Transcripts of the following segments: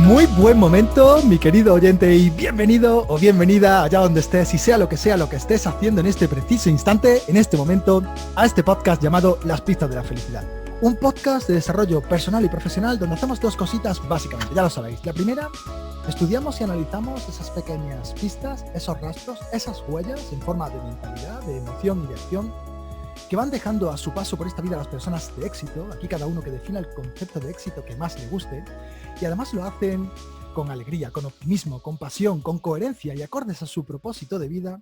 Muy buen momento, mi querido oyente, y bienvenido o bienvenida allá donde estés y sea lo que estés haciendo en este preciso instante, en este momento, a este podcast llamado Las Pistas de la Felicidad. Un podcast de desarrollo personal y profesional donde hacemos dos cositas básicamente, ya lo sabéis. La primera, estudiamos y analizamos esas pequeñas pistas, esos rastros, esas huellas en forma de mentalidad, de emoción y de acción que van dejando a su paso por esta vida las personas de éxito, aquí cada uno que defina el concepto de éxito que más le guste, y además lo hacen con alegría, con optimismo, con pasión, con coherencia y acordes a su propósito de vida.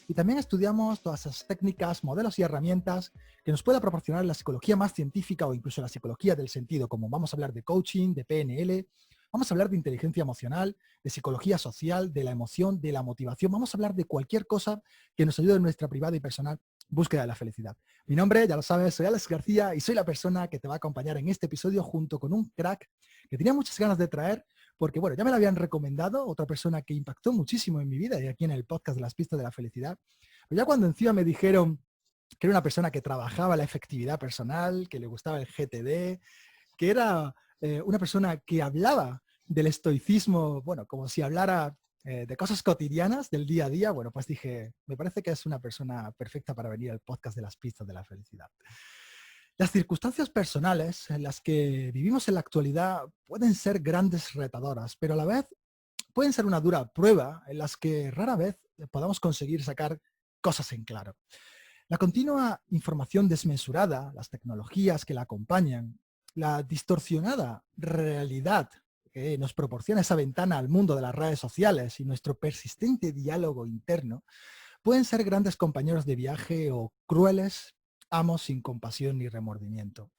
Y también estudiamos todas esas técnicas, modelos y herramientas que nos pueda proporcionar la psicología más científica o incluso la psicología del sentido, como vamos a hablar de coaching, de PNL, vamos a hablar de inteligencia emocional, de psicología social, de la emoción, de la motivación, vamos a hablar de cualquier cosa que nos ayude en nuestra privada y personal búsqueda de la felicidad. Mi nombre, ya lo sabes, soy Alex García y soy la persona que te va a acompañar en este episodio junto con un crack que tenía muchas ganas de traer porque, bueno, ya me lo habían recomendado, otra persona que impactó muchísimo en mi vida y aquí en el podcast de Las Pistas de la Felicidad. Pero ya cuando encima me dijeron que era una persona que trabajaba la efectividad personal, que le gustaba el GTD, que era una persona que hablaba del estoicismo, bueno, como si hablara de cosas cotidianas del día a día, bueno, pues dije, me parece que es una persona perfecta para venir al podcast de Las Pistas de la Felicidad. Las circunstancias personales en las que vivimos en la actualidad pueden ser grandes retadoras, pero a la vez pueden ser una dura prueba en las que rara vez podamos conseguir sacar cosas en claro. La continua información desmesurada, las tecnologías que la acompañan, la distorsionada realidad que nos proporciona esa ventana al mundo de las redes sociales y nuestro persistente diálogo interno pueden ser grandes compañeros de viaje o crueles amos sin compasión ni remordimiento.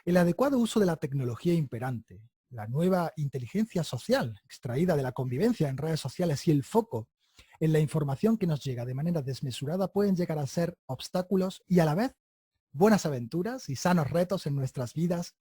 El adecuado uso de la tecnología imperante, la nueva inteligencia social extraída de la convivencia en redes sociales y el foco en la información que nos llega de manera desmesurada pueden llegar a ser obstáculos y a la vez buenas aventuras y sanos retos en nuestras vidas.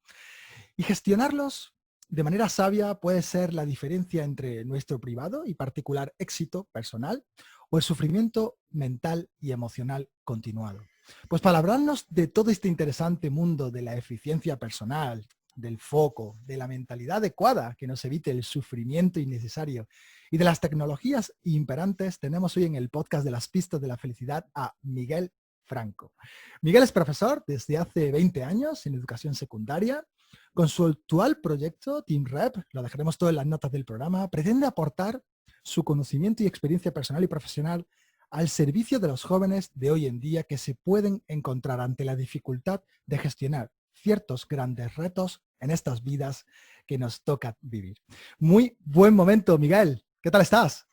Y gestionarlos de manera sabia puede ser la diferencia entre nuestro privado y particular éxito personal o el sufrimiento mental y emocional continuado. Pues para hablarnos de todo este interesante mundo de la eficiencia personal, del foco, de la mentalidad adecuada que nos evite el sufrimiento innecesario y de las tecnologías imperantes, tenemos hoy en el podcast de Las Pistas de la Felicidad a Miguel Franco. Miguel es profesor desde hace 20 años en educación secundaria. Con su actual proyecto, Team Rep, lo dejaremos todo en las notas del programa, pretende aportar su conocimiento y experiencia personal y profesional al servicio de los jóvenes de hoy en día que se pueden encontrar ante la dificultad de gestionar ciertos grandes retos en estas vidas que nos toca vivir. Muy buen momento, Miguel. ¿Qué tal estás?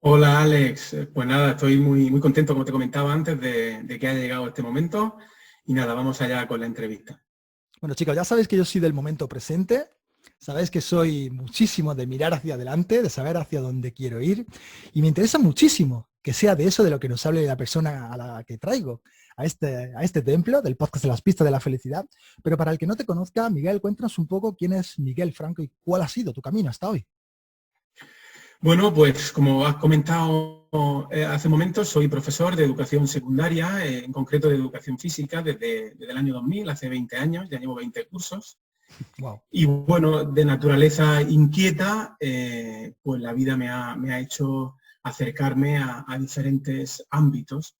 Hola Alex, pues nada, estoy muy contento, como te comentaba antes, de que haya llegado este momento y nada, vamos allá con la entrevista. Bueno, chicos, ya sabéis que yo soy del momento presente, sabéis que soy muchísimo de mirar hacia adelante, de saber hacia dónde quiero ir y me interesa muchísimo que sea de eso de lo que nos hable la persona a la que traigo a este templo del podcast de Las Pistas de la Felicidad. Pero para el que no te conozca, Miguel, cuéntanos un poco quién es Miguel Franco y cuál ha sido tu camino hasta hoy. Bueno, pues como has comentado hace momentos, soy profesor de educación secundaria, en concreto de educación física, desde el año 2000, hace 20 años, ya llevo 20 cursos. Wow. Y bueno, de naturaleza inquieta, pues la vida me ha hecho acercarme a diferentes ámbitos.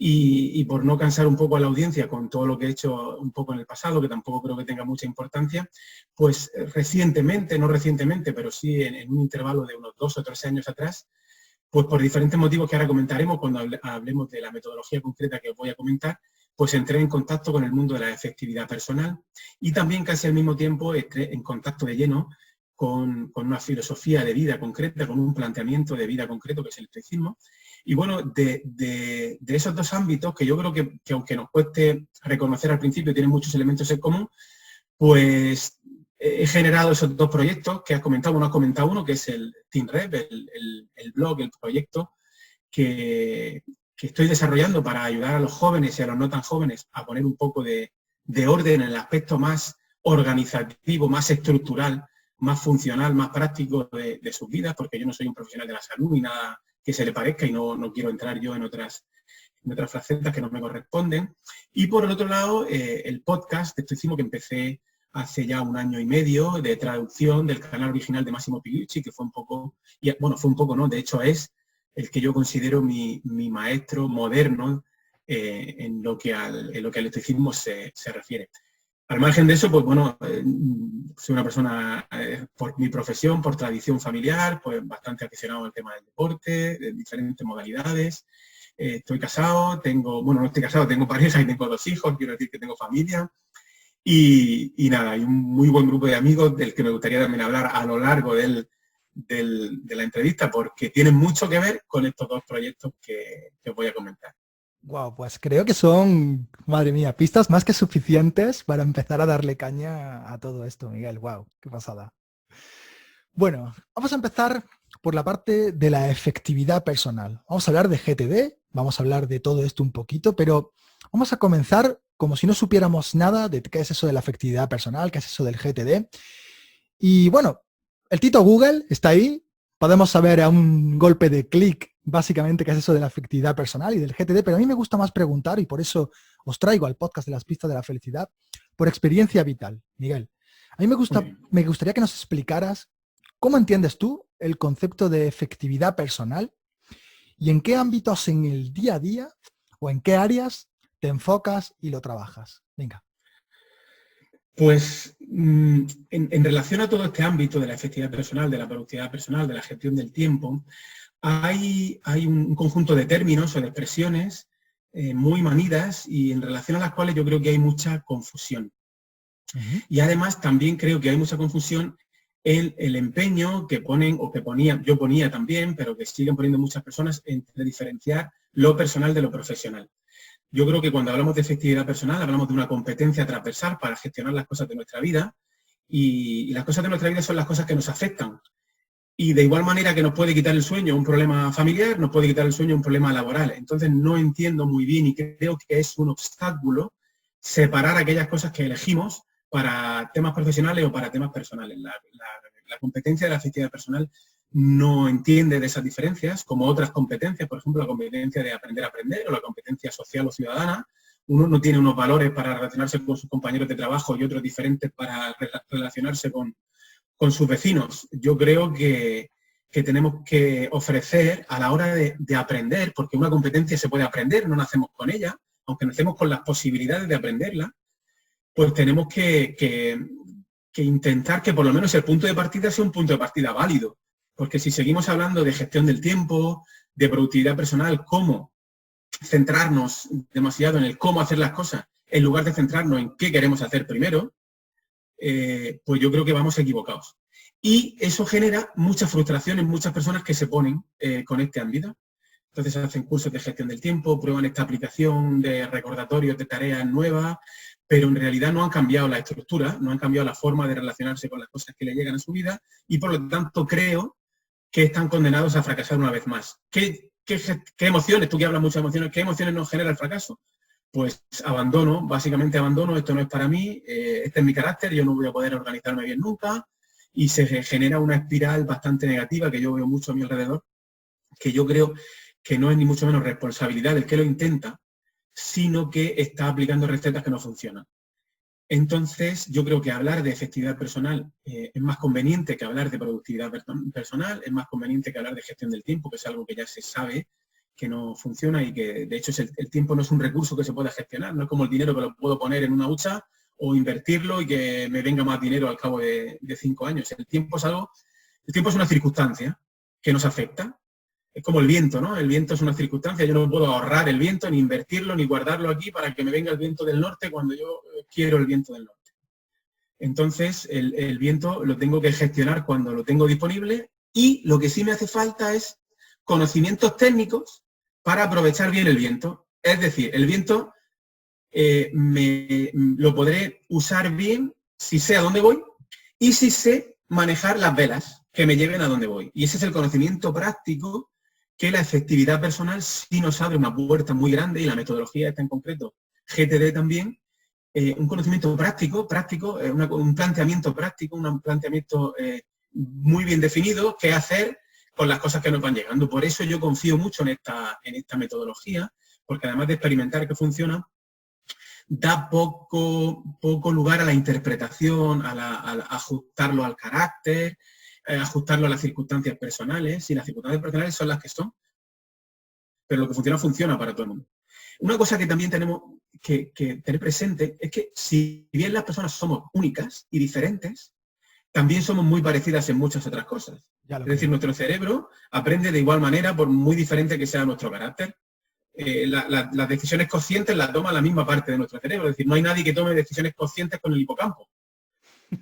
Y por no cansar un poco a la audiencia con todo lo que he hecho un poco en el pasado, que tampoco creo que tenga mucha importancia, pues recientemente, no recientemente, pero sí en un intervalo de unos 2 o 3 años atrás, pues por diferentes motivos que ahora comentaremos cuando hablemos de la metodología concreta que os voy a comentar, pues entré en contacto con el mundo de la efectividad personal y también casi al mismo tiempo entré en contacto de lleno con una filosofía de vida concreta, con un planteamiento de vida concreto que es el estoicismo. Y bueno, de esos dos ámbitos, que yo creo que aunque nos cueste reconocer al principio, tienen muchos elementos en común, pues he generado esos dos proyectos que has comentado. Uno has comentado uno, que es el Team Rep, el blog, el proyecto que estoy desarrollando para ayudar a los jóvenes y a los no tan jóvenes a poner un poco de orden en el aspecto más organizativo, más estructural, más funcional, más práctico de sus vidas, porque yo no soy un profesional de la salud ni nada que se le parezca y no quiero entrar yo en otras facetas que no me corresponden. Y por el otro lado, el podcast de Estoicismo que empecé hace ya 1 año y medio de traducción del canal original de Massimo Pigliucci, que fue un poco, no, de hecho es el que yo considero mi maestro moderno en lo que al estoicismo se refiere. Al margen de eso, pues bueno, soy una persona, por mi profesión, por tradición familiar, pues bastante aficionado al tema del deporte, de diferentes modalidades. Estoy casado, no estoy casado, tengo pareja y tengo 2 hijos, quiero decir que tengo familia. Y nada, hay un muy buen grupo de amigos del que me gustaría también hablar a lo largo de la entrevista, porque tienen mucho que ver con estos 2 proyectos que os voy a comentar. Wow, pues creo que son, madre mía, pistas más que suficientes para empezar a darle caña a todo esto, Miguel. Wow, qué pasada. Bueno, vamos a empezar por la parte de la efectividad personal. Vamos a hablar de GTD, vamos a hablar de todo esto un poquito, pero vamos a comenzar como si no supiéramos nada de qué es eso de la efectividad personal, qué es eso del GTD. Y bueno, el Tito Google está ahí, podemos saber a un golpe de clic básicamente qué es eso de la efectividad personal y del GTD, pero a mí me gusta más preguntar, y por eso os traigo al podcast de las pistas de la felicidad, por experiencia vital. Miguel, a mí me gustaría que nos explicaras cómo entiendes tú el concepto de efectividad personal y en qué ámbitos en el día a día o en qué áreas te enfocas y lo trabajas. Venga. Pues en relación a todo este ámbito de la efectividad personal, de la productividad personal, de la gestión del tiempo, hay un conjunto de términos o de expresiones muy manidas y en relación a las cuales yo creo que hay mucha confusión. Uh-huh. Y además también creo que hay mucha confusión en el empeño que ponen, o que yo ponía también, pero que siguen poniendo muchas personas, entre diferenciar lo personal de lo profesional. Yo creo que cuando hablamos de efectividad personal hablamos de una competencia transversal para gestionar las cosas de nuestra vida y las cosas de nuestra vida son las cosas que nos afectan. Y de igual manera que nos puede quitar el sueño un problema familiar, nos puede quitar el sueño un problema laboral. Entonces no entiendo muy bien y creo que es un obstáculo separar aquellas cosas que elegimos para temas profesionales o para temas personales. La competencia de la efectividad personal no entiende de esas diferencias, como otras competencias, por ejemplo, la competencia de aprender a aprender o la competencia social o ciudadana. Uno no tiene unos valores para relacionarse con sus compañeros de trabajo y otros diferentes para relacionarse con sus vecinos. Yo creo que tenemos que ofrecer a la hora de aprender, porque una competencia se puede aprender, no nacemos con ella, aunque nacemos con las posibilidades de aprenderla, pues tenemos que intentar que por lo menos el punto de partida sea un punto de partida válido. Porque si seguimos hablando de gestión del tiempo, de productividad personal, cómo centrarnos demasiado en el cómo hacer las cosas, en lugar de centrarnos en qué queremos hacer primero, pues yo creo que vamos equivocados. Y eso genera mucha frustración en muchas personas que se ponen con este ámbito. Entonces hacen cursos de gestión del tiempo, prueban esta aplicación de recordatorios de tareas nuevas, pero en realidad no han cambiado la estructura, no han cambiado la forma de relacionarse con las cosas que le llegan a su vida y por lo tanto creo que están condenados a fracasar una vez más. ¿Qué emociones? Tú que hablas mucho de emociones, ¿qué emociones nos genera el fracaso? Pues abandono, básicamente abandono, esto no es para mí, este es mi carácter, yo no voy a poder organizarme bien nunca y se genera una espiral bastante negativa que yo veo mucho a mi alrededor, que yo creo que no es ni mucho menos responsabilidad del que lo intenta, sino que está aplicando recetas que no funcionan. Entonces, yo creo que hablar de efectividad personal es más conveniente que hablar de productividad personal, es más conveniente que hablar de gestión del tiempo, que es algo que ya se sabe que no funciona y que, de hecho, el tiempo no es un recurso que se pueda gestionar, no es como el dinero que lo puedo poner en una hucha o invertirlo y que me venga más dinero al cabo de 5 años. El tiempo es una circunstancia que nos afecta. Es como el viento, ¿no? El viento es una circunstancia, yo no puedo ahorrar el viento, ni invertirlo, ni guardarlo aquí para que me venga el viento del norte cuando yo quiero el viento del norte. Entonces, el viento lo tengo que gestionar cuando lo tengo disponible y lo que sí me hace falta es conocimientos técnicos para aprovechar bien el viento. Es decir, el viento lo podré usar bien si sé a dónde voy y si sé manejar las velas que me lleven a dónde voy. Y ese es el conocimiento práctico que la efectividad personal sí nos abre una puerta muy grande y la metodología está en concreto, GTD también, un conocimiento práctico, un planteamiento práctico, un planteamiento muy bien definido, qué hacer con las cosas que nos van llegando. Por eso yo confío mucho en esta metodología, porque además de experimentar que funciona, da poco lugar a la interpretación, a ajustarlo al carácter, ajustarlo a las circunstancias personales. Y las circunstancias personales son las que son, pero lo que funciona, funciona para todo el mundo. Una cosa que también tenemos que tener presente es que si bien las personas somos únicas y diferentes, también somos muy parecidas en muchas otras cosas. Es decir, nuestro cerebro aprende de igual manera, por muy diferente que sea nuestro carácter. Las decisiones conscientes las toma la misma parte de nuestro cerebro. Es decir, no hay nadie que tome decisiones conscientes con el hipocampo.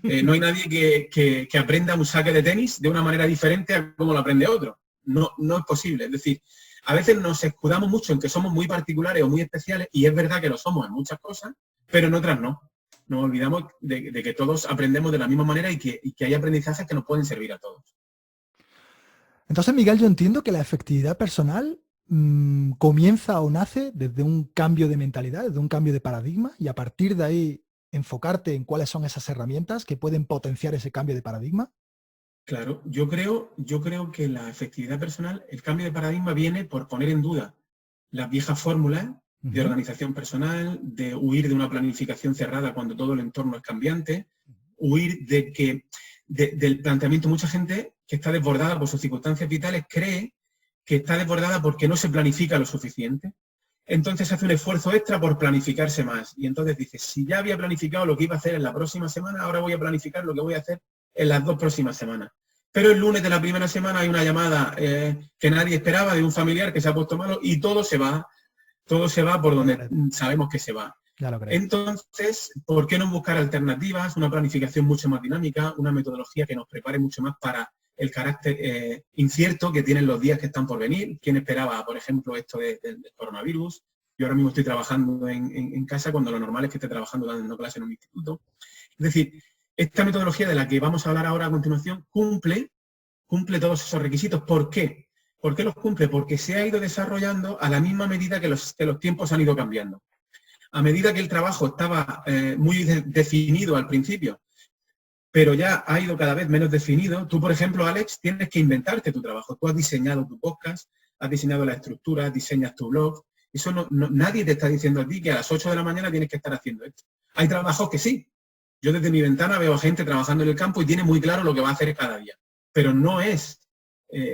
No hay nadie que aprenda un saque de tenis de una manera diferente a como lo aprende otro. No es posible. Es decir, a veces nos escudamos mucho en que somos muy particulares o muy especiales, y es verdad que lo somos en muchas cosas, pero en otras no. Nos olvidamos de que todos aprendemos de la misma manera y que hay aprendizajes que nos pueden servir a todos. Entonces, Miguel, yo entiendo que la efectividad personal comienza o nace desde un cambio de mentalidad, desde un cambio de paradigma, y a partir de ahí enfocarte en cuáles son esas herramientas que pueden potenciar ese cambio de paradigma. Claro, yo creo que la efectividad personal, el cambio de paradigma viene por poner en duda las viejas fórmulas de organización personal, de huir de una planificación cerrada cuando todo el entorno es cambiante, huir del planteamiento. Mucha gente que está desbordada por sus circunstancias vitales cree que está desbordada porque no se planifica lo suficiente. Entonces hace un esfuerzo extra por planificarse más. Y entonces dice, si ya había planificado lo que iba a hacer en la próxima semana, ahora voy a planificar lo que voy a hacer en las 2 próximas semanas. Pero el lunes de la primera semana hay una llamada que nadie esperaba de un familiar que se ha puesto malo y todo se va por donde sabemos que se va. Entonces, ¿por qué no buscar alternativas, una planificación mucho más dinámica, una metodología que nos prepare mucho más para el carácter incierto que tienen los días que están por venir? ¿Quién esperaba, por ejemplo, esto del coronavirus? Yo ahora mismo estoy trabajando en casa cuando lo normal es que esté trabajando dando clase en un instituto. Es decir, esta metodología de la que vamos a hablar ahora a continuación cumple todos esos requisitos. ¿Por qué? ¿Por qué los cumple? Porque se ha ido desarrollando a la misma medida que los tiempos han ido cambiando. A medida que el trabajo estaba muy definido al principio, pero ya ha ido cada vez menos definido. Tú, por ejemplo, Alex, tienes que inventarte tu trabajo. Tú has diseñado tu podcast, has diseñado la estructura, diseñas tu blog. Eso nadie te está diciendo a ti que a las 8 de la mañana tienes que estar haciendo esto. Hay trabajos que sí. Yo desde mi ventana veo a gente trabajando en el campo y tiene muy claro lo que va a hacer cada día. Pero no es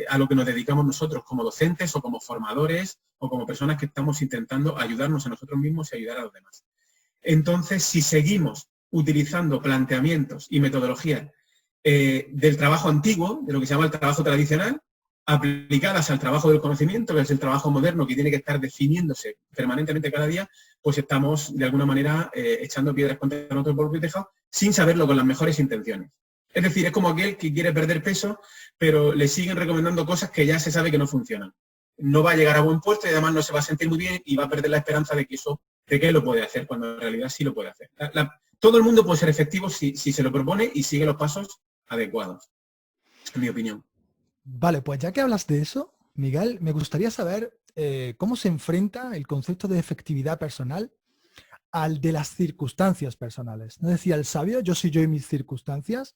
a lo que nos dedicamos nosotros como docentes o como formadores o como personas que estamos intentando ayudarnos a nosotros mismos y ayudar a los demás. Entonces, si seguimos utilizando planteamientos y metodologías del trabajo antiguo, de lo que se llama el trabajo tradicional, aplicadas al trabajo del conocimiento, que es el trabajo moderno que tiene que estar definiéndose permanentemente cada día, pues estamos de alguna manera echando piedras contra nuestro propio tejado sin saberlo, con las mejores intenciones. Es decir, es como aquel que quiere perder peso, pero le siguen recomendando cosas que ya se sabe que no funcionan. No va a llegar a buen puerto y además no se va a sentir muy bien y va a perder la esperanza de que él lo puede hacer, cuando en realidad sí lo puede hacer. Todo el mundo puede ser efectivo si se lo propone y sigue los pasos adecuados, en mi opinión. Vale, pues ya que hablas de eso, Miguel, me gustaría saber cómo se enfrenta el concepto de efectividad personal al de las circunstancias personales. No decía el sabio, yo soy yo y mis circunstancias.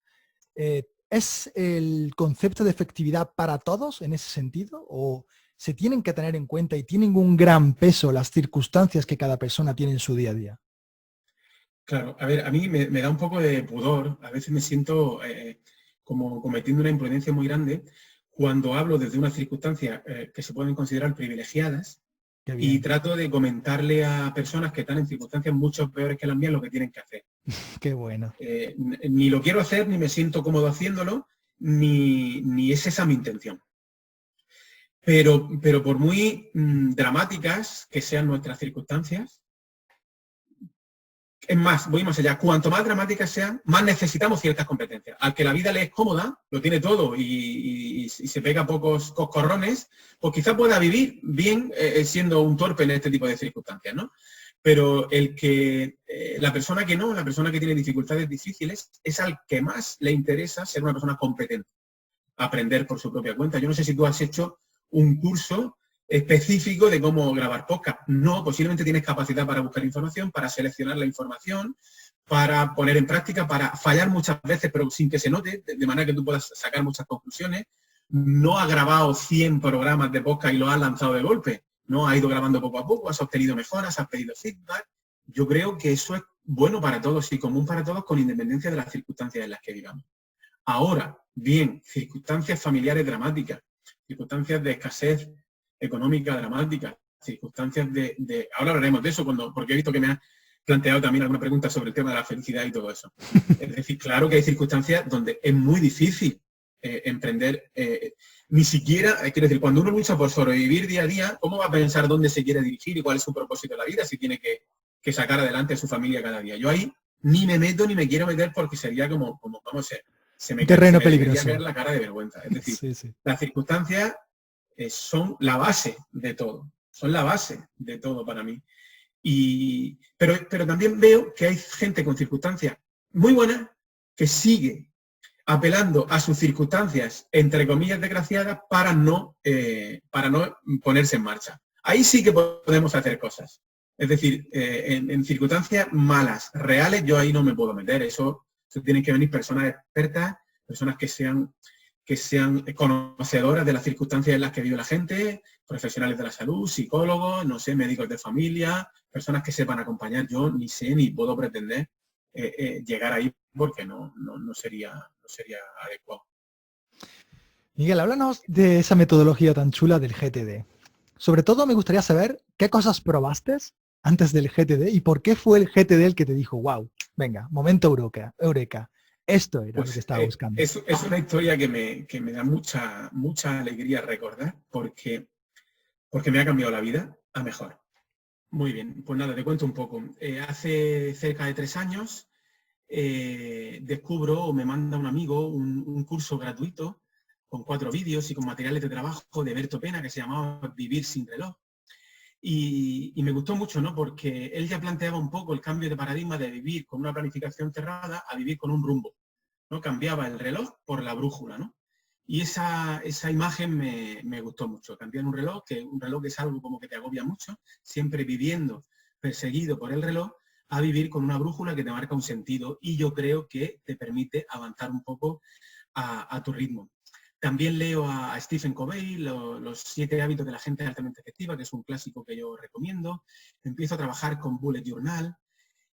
¿Es el concepto de efectividad para todos en ese sentido? ¿O se tienen que tener en cuenta y tienen un gran peso las circunstancias que cada persona tiene en su día a día? Claro, a ver, a mí me da un poco de pudor, a veces me siento como cometiendo una imprudencia muy grande cuando hablo desde unas circunstancias que se pueden considerar privilegiadas y trato de comentarle a personas que están en circunstancias mucho peores que las mías lo que tienen que hacer. Qué bueno. Ni lo quiero hacer, ni me siento cómodo haciéndolo, ni es esa mi intención. Pero por muy dramáticas que sean nuestras circunstancias, es más, voy más allá, cuanto más dramáticas sean, más necesitamos ciertas competencias. Al que la vida le es cómoda, lo tiene todo y se pega pocos coscorrones, pues quizá pueda vivir bien siendo un torpe en este tipo de circunstancias, ¿no? Pero la persona que no, la persona que tiene dificultades difíciles, es al que más le interesa ser una persona competente, aprender por su propia cuenta. Yo no sé si tú has hecho un curso específico de cómo grabar podcast. No, posiblemente tienes capacidad para buscar información, para seleccionar la información, para poner en práctica, para fallar muchas veces, pero sin que se note, de manera que tú puedas sacar muchas conclusiones. No has grabado 100 programas de podcast y los has lanzado de golpe. No, has ido grabando poco a poco, has obtenido mejoras, has pedido feedback Yo creo que eso es bueno para todos y común para todos con independencia de las circunstancias en las que vivamos. Ahora, bien, circunstancias familiares dramáticas, circunstancias de escasez económica dramática, circunstancias ahora hablaremos de eso porque he visto que me has planteado también alguna pregunta sobre el tema de la felicidad y todo eso. Es decir, claro que hay circunstancias donde es muy difícil emprender, ni siquiera, quiero decir, cuando uno lucha por sobrevivir día a día, ¿cómo va a pensar dónde se quiere dirigir y cuál es su propósito de la vida si tiene que sacar adelante a su familia cada día? Yo ahí ni me meto ni me quiero meter porque sería como vamos a ser. Se me debería caer la cara de vergüenza. Es decir, sí. Las circunstancias son la base de todo. Son la base de todo para mí. Pero también veo que hay gente con circunstancias muy buenas que sigue apelando a sus circunstancias, entre comillas, desgraciadas, para no ponerse en marcha. Ahí sí que podemos hacer cosas. Es decir, en circunstancias malas, reales, yo ahí no me puedo meter. Eso tienen que venir personas expertas, personas que sean conocedoras de las circunstancias en las que vive la gente, profesionales de la salud, psicólogos, no sé, médicos de familia, personas que sepan acompañar. Yo ni sé ni puedo pretender llegar ahí porque no sería adecuado. Miguel, háblanos de esa metodología tan chula del GTD. Sobre todo me gustaría saber qué cosas probaste antes del GTD y por qué fue el GTD el que te dijo, wow, venga, momento eureka. Esto era lo que estaba buscando. Es una historia que me da mucha alegría recordar porque me ha cambiado la vida a mejor. Muy bien, pues nada, te cuento un poco. Hace cerca de 3 años descubro o me manda un amigo un curso gratuito con 4 vídeos y con materiales de trabajo de Berto Pena que se llamaba Vivir sin reloj. Y me gustó mucho, ¿no? Porque él ya planteaba un poco el cambio de paradigma de vivir con una planificación cerrada a vivir con un rumbo, ¿no? Cambiaba el reloj por la brújula, ¿no? Y esa imagen me gustó mucho. Cambiar un reloj que es algo como que te agobia mucho, siempre viviendo perseguido por el reloj, a vivir con una brújula que te marca un sentido y yo creo que te permite avanzar un poco a tu ritmo. También leo a Stephen Covey, los 7 hábitos de la gente altamente efectiva, que es un clásico que yo recomiendo. Empiezo a trabajar con Bullet Journal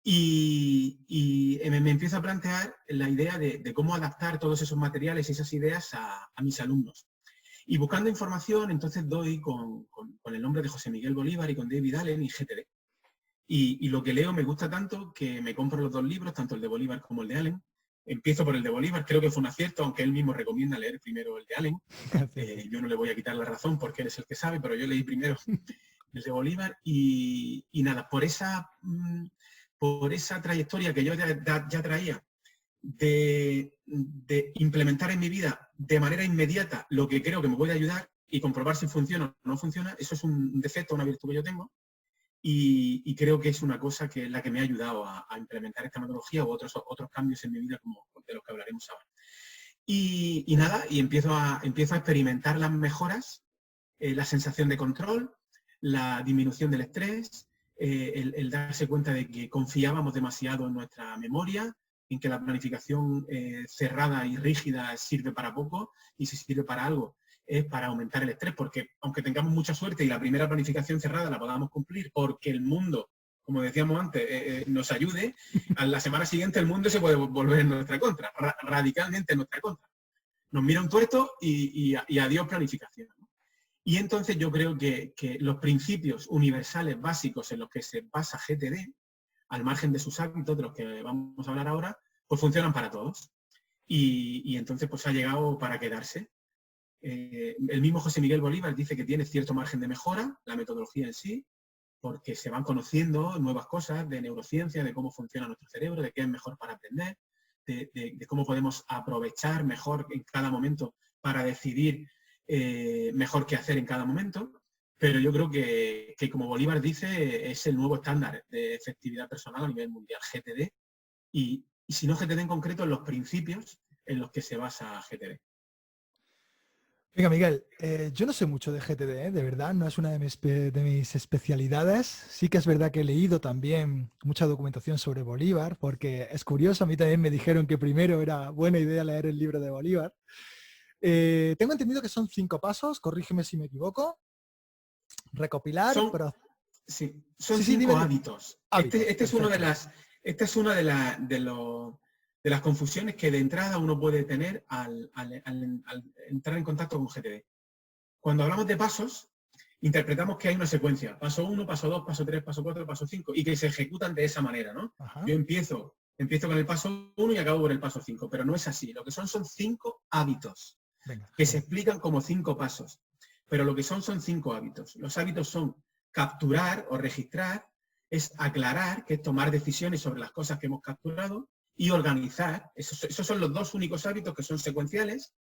y me empiezo a plantear la idea de cómo adaptar todos esos materiales y esas ideas a mis alumnos. Y buscando información, entonces doy con el nombre de José Miguel Bolívar y con David Allen y GTD. Y lo que leo me gusta tanto que me compro los 2 libros, tanto el de Bolívar como el de Allen. Empiezo por el de Bolívar, creo que fue un acierto, aunque él mismo recomienda leer primero el de Allen. Yo no le voy a quitar la razón porque él es el que sabe, pero yo leí primero el de Bolívar y nada, por esa trayectoria que yo ya traía de implementar en mi vida de manera inmediata lo que creo que me puede ayudar y comprobar si funciona o no funciona, eso es un defecto, una virtud que yo tengo. Y creo que es una cosa que es la que me ha ayudado a implementar esta metodología u otros cambios en mi vida como de los que hablaremos ahora. Y nada, y empiezo a experimentar las mejoras, la sensación de control, la disminución del estrés, el darse cuenta de que confiábamos demasiado en nuestra memoria, en que la planificación cerrada y rígida sirve para poco y si sirve para algo es para aumentar el estrés, porque aunque tengamos mucha suerte y la primera planificación cerrada la podamos cumplir porque el mundo, como decíamos antes, nos ayude, a la semana siguiente el mundo se puede volver en nuestra contra, radicalmente en nuestra contra. Nos mira un tuerto y adiós planificación, ¿no? Y entonces yo creo que los principios universales básicos en los que se basa GTD, al margen de sus hábitos, de los que vamos a hablar ahora, pues funcionan para todos. Y entonces pues ha llegado para quedarse. El mismo José Miguel Bolívar dice que tiene cierto margen de mejora, la metodología en sí, porque se van conociendo nuevas cosas de neurociencia, de cómo funciona nuestro cerebro, de qué es mejor para aprender, de cómo podemos aprovechar mejor en cada momento para decidir mejor qué hacer en cada momento. Pero yo creo que como Bolívar dice, es el nuevo estándar de efectividad personal a nivel mundial, GTD, y si no GTD en concreto, en los principios en los que se basa GTD. Venga, Miguel, yo no sé mucho de GTD, de verdad, no es una de mis especialidades. Sí que es verdad que he leído también mucha documentación sobre Bolívar, porque es curioso, a mí también me dijeron que primero era buena idea leer el libro de Bolívar. Tengo entendido que son 5 pasos, corrígeme si me equivoco. Recopilar, Sí, son Sí, 5 dime. hábitos. Hábitos, Esta es una de las confusiones que de entrada uno puede tener al entrar en contacto con GTD. Cuando hablamos de pasos, interpretamos que hay una secuencia. Paso 1, paso 2, paso 3, paso 4, paso 5, y que se ejecutan de esa manera, ¿no? Ajá. Yo empiezo con el paso 1 y acabo con el paso 5, pero no es así. Lo que son 5 hábitos. Venga, Que se explican como 5 pasos. Pero lo que son 5 hábitos. Los hábitos son capturar o registrar, es aclarar, que es tomar decisiones sobre las cosas que hemos capturado, y organizar. Esos son los 2 únicos hábitos que son secuenciales.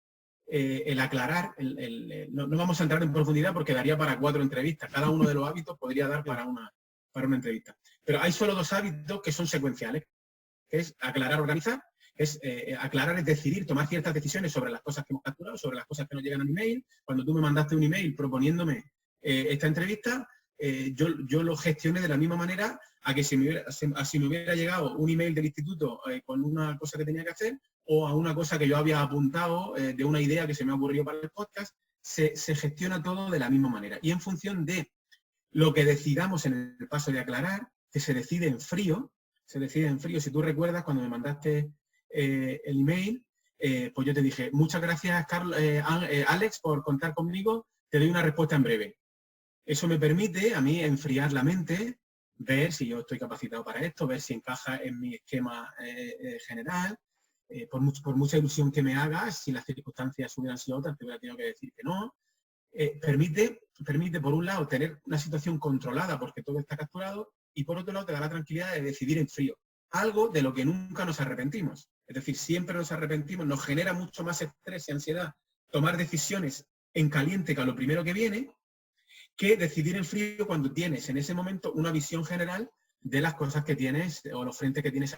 El aclarar, no vamos a entrar en profundidad porque daría para 4 entrevistas. Cada uno de los hábitos podría dar para una entrevista. Pero hay solo 2 hábitos que son secuenciales, que es aclarar, organizar. Aclarar es decidir, tomar ciertas decisiones sobre las cosas que hemos capturado, sobre las cosas que nos llegan a mi email. Cuando tú me mandaste un email proponiéndome esta entrevista, yo lo gestioné de la misma manera a que si me hubiera llegado un email del instituto con una cosa que tenía que hacer, o a una cosa que yo había apuntado de una idea que se me ha ocurrido para el podcast, se gestiona todo de la misma manera. Y en función de lo que decidamos en el paso de aclarar, que se decide en frío. Si tú recuerdas, cuando me mandaste el email, pues yo te dije, muchas gracias, Alex, por contar conmigo, te doy una respuesta en breve. Eso me permite a mí enfriar la mente, ver si yo estoy capacitado para esto, ver si encaja en mi esquema general. Por mucha ilusión que me haga, si las circunstancias hubieran sido otras, te hubiera tenido que decir que no. Permite, por un lado, tener una situación controlada porque todo está capturado, y por otro lado te da la tranquilidad de decidir en frío. Algo de lo que nunca nos arrepentimos. Es decir, siempre nos arrepentimos, nos genera mucho más estrés y ansiedad tomar decisiones en caliente que a lo primero que viene, que decidir en frío cuando tienes en ese momento una visión general de las cosas que tienes o los frentes que tienes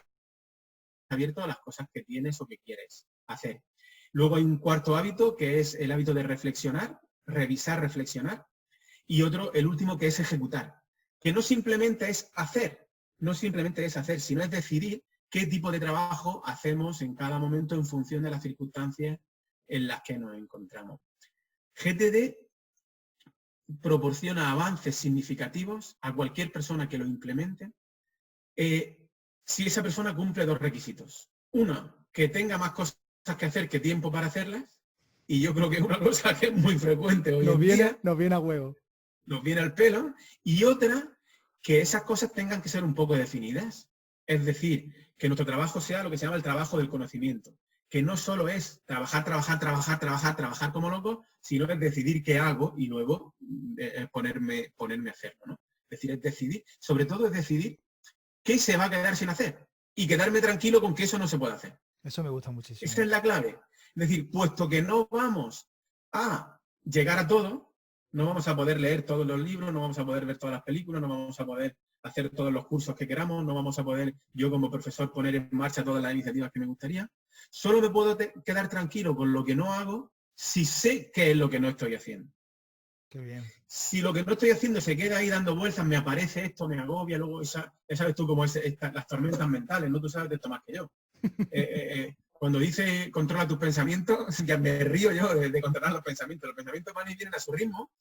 abiertos a las cosas que tienes o que quieres hacer. Luego hay un cuarto hábito que es el hábito de reflexionar, revisar, reflexionar, y otro, el último, que es ejecutar, que no simplemente es hacer, sino es decidir qué tipo de trabajo hacemos en cada momento en función de las circunstancias en las que nos encontramos. GTD proporciona avances significativos a cualquier persona que lo implemente si esa persona cumple 2 requisitos. Uno, que tenga más cosas que hacer que tiempo para hacerlas, y yo creo que es una cosa que es muy frecuente hoy en día. Nos viene a huevo. Nos viene al pelo. Y otra, que esas cosas tengan que ser un poco definidas. Es decir, que nuestro trabajo sea lo que se llama el trabajo del conocimiento. Que no solo es trabajar como loco, sino es decidir qué hago y luego ponerme a hacerlo, ¿no? Es decir, es decidir, sobre todo es decidir qué se va a quedar sin hacer y quedarme tranquilo con que eso no se puede hacer. Eso me gusta muchísimo. Esa es la clave. Es decir, puesto que no vamos a llegar a todo, no vamos a poder leer todos los libros, no vamos a poder ver todas las películas, no vamos a poder hacer todos los cursos que queramos, no vamos a poder yo como profesor poner en marcha todas las iniciativas que me gustaría. Solo me puedo quedar tranquilo con lo que no hago si sé qué es lo que no estoy haciendo. Qué bien. Si lo que no estoy haciendo se queda ahí dando vueltas, me aparece esto, me agobia, luego ya sabes tú cómo es las tormentas mentales, ¿no? Tú sabes de esto más que yo. Cuando dice controla tus pensamientos, ya me río yo de controlar los pensamientos. Los pensamientos van y vienen a su ritmo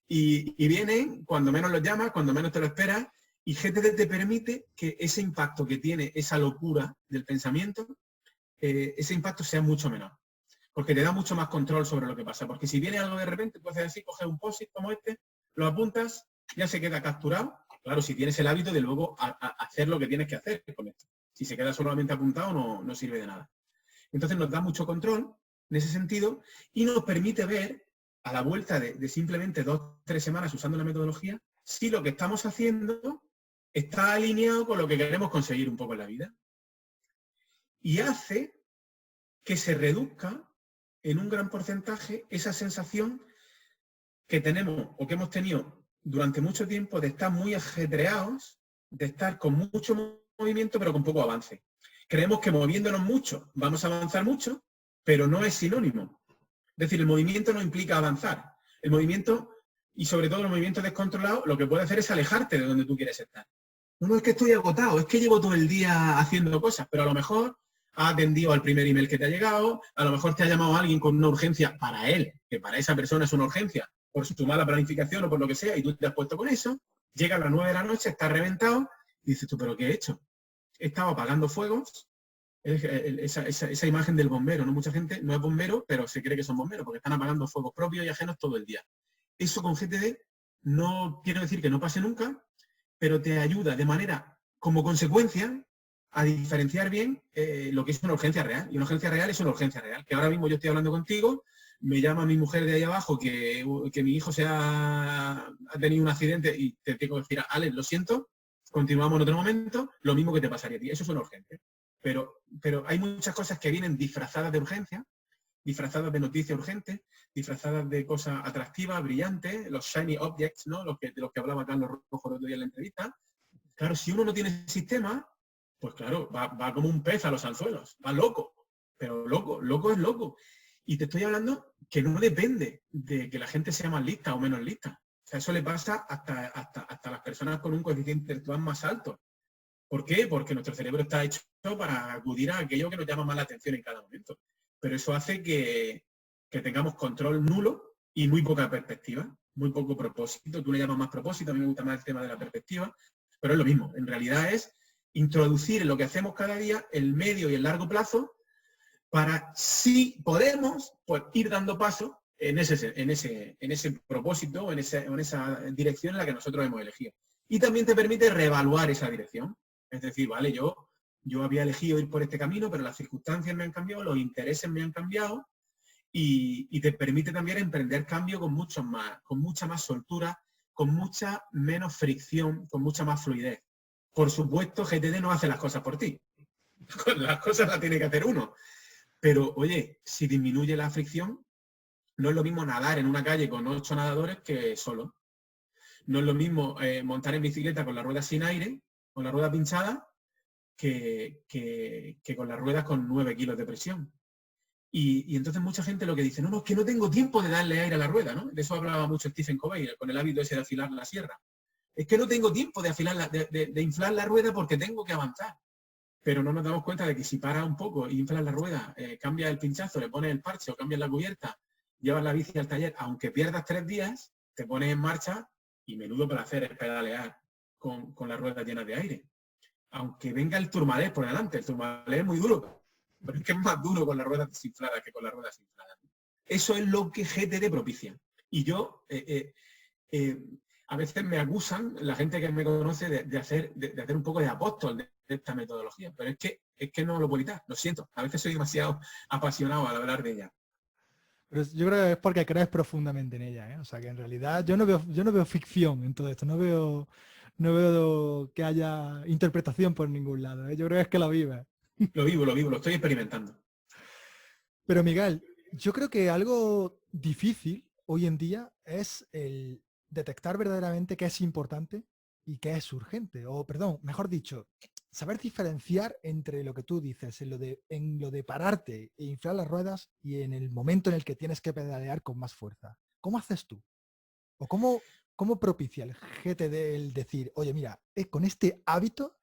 y vienen cuando menos los llamas, cuando menos te lo esperas, y GTD te permite que ese impacto que tiene esa locura del pensamiento, ese impacto sea mucho menor. Porque te da mucho más control sobre lo que pasa. Porque si viene algo de repente, puedes decir, coges un post-it como este, lo apuntas, ya se queda capturado. Claro, si tienes el hábito de luego hacer lo que tienes que hacer con esto. Si se queda solamente apuntado, no sirve de nada. Entonces nos da mucho control en ese sentido y nos permite ver, a la vuelta de simplemente 2 o 3 semanas usando la metodología, si lo que estamos haciendo está alineado con lo que queremos conseguir un poco en la vida. Y hace que se reduzca en un gran porcentaje esa sensación que tenemos o que hemos tenido durante mucho tiempo de estar muy ajetreados, de estar con mucho movimiento pero con poco avance. Creemos que moviéndonos mucho vamos a avanzar mucho, pero no es sinónimo. Es decir, el movimiento no implica avanzar. El movimiento, y sobre todo el movimiento descontrolado, lo que puede hacer es alejarte de donde tú quieres estar. No es que estoy agotado, es que llevo todo el día haciendo cosas, pero a lo mejor ha atendido al primer email que te ha llegado, a lo mejor te ha llamado a alguien con una urgencia para él, que para esa persona es una urgencia, por su mala planificación o por lo que sea, y tú te has puesto con eso, Llega a las 9 de la noche, está reventado, y dices tú, ¿pero qué he hecho? He estado apagando fuegos, esa imagen del bombero, ¿no? Mucha gente no es bombero, pero se cree que son bomberos, porque están apagando fuegos propios y ajenos todo el día. Eso con GTD no quiero decir que no pase nunca, pero te ayuda de manera, como consecuencia, a diferenciar bien lo que es una urgencia real. Y una urgencia real es una urgencia real. Que ahora mismo yo estoy hablando contigo, me llama mi mujer de ahí abajo que mi hijo ha tenido un accidente y te tengo que decir, Alex, lo siento, continuamos en otro momento, lo mismo que te pasaría a ti. Eso es una urgencia. Pero hay muchas cosas que vienen disfrazadas de urgencia, disfrazadas de noticia urgente, disfrazadas de cosas atractivas, brillantes, los shiny objects, ¿no? De los que hablaba Carlos Rojo el otro día en la entrevista. Claro, si uno no tiene sistema, pues claro, va como un pez a los anzuelos, va loco, pero loco es loco. Y te estoy hablando que no depende de que la gente sea más lista o menos lista. O sea, eso le pasa hasta las personas con un coeficiente intelectual más alto. ¿Por qué? Porque nuestro cerebro está hecho para acudir a aquello que nos llama más la atención en cada momento. Pero eso hace que tengamos control nulo y muy poca perspectiva, muy poco propósito. Tú le llamas más propósito, a mí me gusta más el tema de la perspectiva, pero es lo mismo. En realidad es introducir en lo que hacemos cada día el medio y el largo plazo para, si podemos, pues ir dando paso en ese propósito, en esa dirección en la que nosotros hemos elegido. Y también te permite reevaluar esa dirección. Es decir, vale, yo había elegido ir por este camino, pero las circunstancias me han cambiado, los intereses me han cambiado y te permite también emprender cambio con mucha más soltura, con mucha menos fricción, con mucha más fluidez. Por supuesto, GTD no hace las cosas por ti. Las cosas las tiene que hacer uno. Pero, oye, si disminuye la fricción, no es lo mismo nadar en una calle con 8 nadadores que solo. No es lo mismo montar en bicicleta con la rueda sin aire, con la rueda pinchada, que con las ruedas con 9 kilos de presión. Y entonces mucha gente lo que dice, no, es que no tengo tiempo de darle aire a la rueda, ¿no? De eso hablaba mucho Stephen Covey, con el hábito ese de afilar la sierra. Es que no tengo tiempo de inflar la rueda porque tengo que avanzar. Pero no nos damos cuenta de que si paras un poco y inflas la rueda, cambias el pinchazo, le pones el parche o cambias la cubierta, llevas la bici al taller, aunque pierdas 3 días, te pones en marcha y menudo placer es pedalear con las ruedas llenas de aire. Aunque venga el Tourmalet por delante, el Tourmalet es muy duro, pero es que es más duro con las ruedas desinfladas que con las ruedas infladas. Eso es lo que GTD propicia. Y yo, a veces me acusan, la gente que me conoce, de hacer un poco de apóstol de esta metodología, pero es que no lo puedo evitar, lo siento. A veces soy demasiado apasionado al hablar de ella. Pero yo creo que es porque crees profundamente en ella, ¿eh? O sea que en realidad yo no veo ficción en todo esto, no veo que haya interpretación por ningún lado, ¿eh? Yo creo que es que lo vives. Lo vivo, lo estoy experimentando. Pero Miguel, yo creo que algo difícil hoy en día es el detectar verdaderamente qué es importante y qué es urgente. O, perdón, mejor dicho, saber diferenciar entre lo que tú dices, en lo de pararte e inflar las ruedas y en el momento en el que tienes que pedalear con más fuerza. ¿Cómo haces tú? ¿O cómo propicia el GTD el decir, oye, mira, con este hábito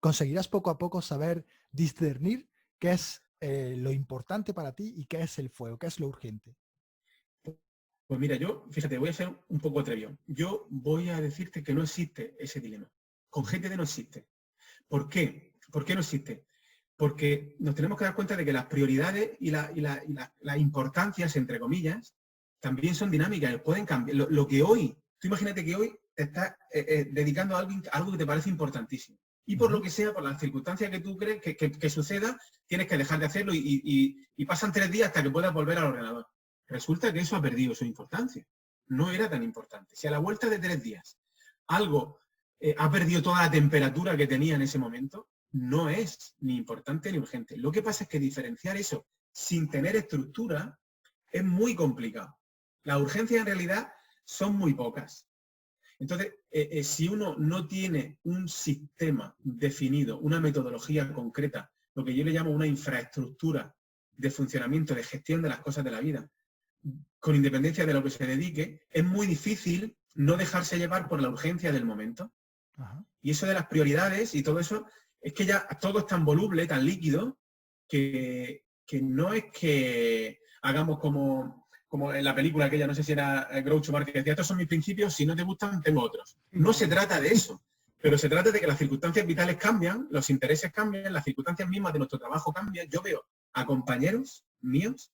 conseguirás poco a poco saber discernir qué es lo importante para ti y qué es el fuego, qué es lo urgente? Pues mira, fíjate, voy a ser un poco atrevido. Yo voy a decirte que no existe ese dilema. Con GTD no existe. ¿Por qué? ¿Por qué no existe? Porque nos tenemos que dar cuenta de que las prioridades y las importancias, entre comillas, también son dinámicas, pueden cambiar. Lo que hoy, tú imagínate que hoy te estás dedicando a algo que te parece importantísimo. Y por lo que sea, por las circunstancias que tú crees que suceda, tienes que dejar de hacerlo y pasan 3 días hasta que puedas volver al ordenador. Resulta que eso ha perdido su importancia. No era tan importante. Si a la vuelta de 3 días algo ha perdido toda la temperatura que tenía en ese momento, no es ni importante ni urgente. Lo que pasa es que diferenciar eso sin tener estructura es muy complicado. Las urgencias en realidad son muy pocas. Entonces, si uno no tiene un sistema definido, una metodología concreta, lo que yo le llamo una infraestructura de funcionamiento, de gestión de las cosas de la vida, con independencia de lo que se dedique, es muy difícil no dejarse llevar por la urgencia del momento. Ajá. Y eso de las prioridades y todo eso, es que ya todo es tan voluble, tan líquido, que no es que hagamos como como en la película aquella, no sé si era Groucho Marx, que decía, estos son mis principios, si no te gustan, tengo otros. No se trata de eso, pero se trata de que las circunstancias vitales cambian, los intereses cambian, las circunstancias mismas de nuestro trabajo cambian. Yo veo a compañeros míos,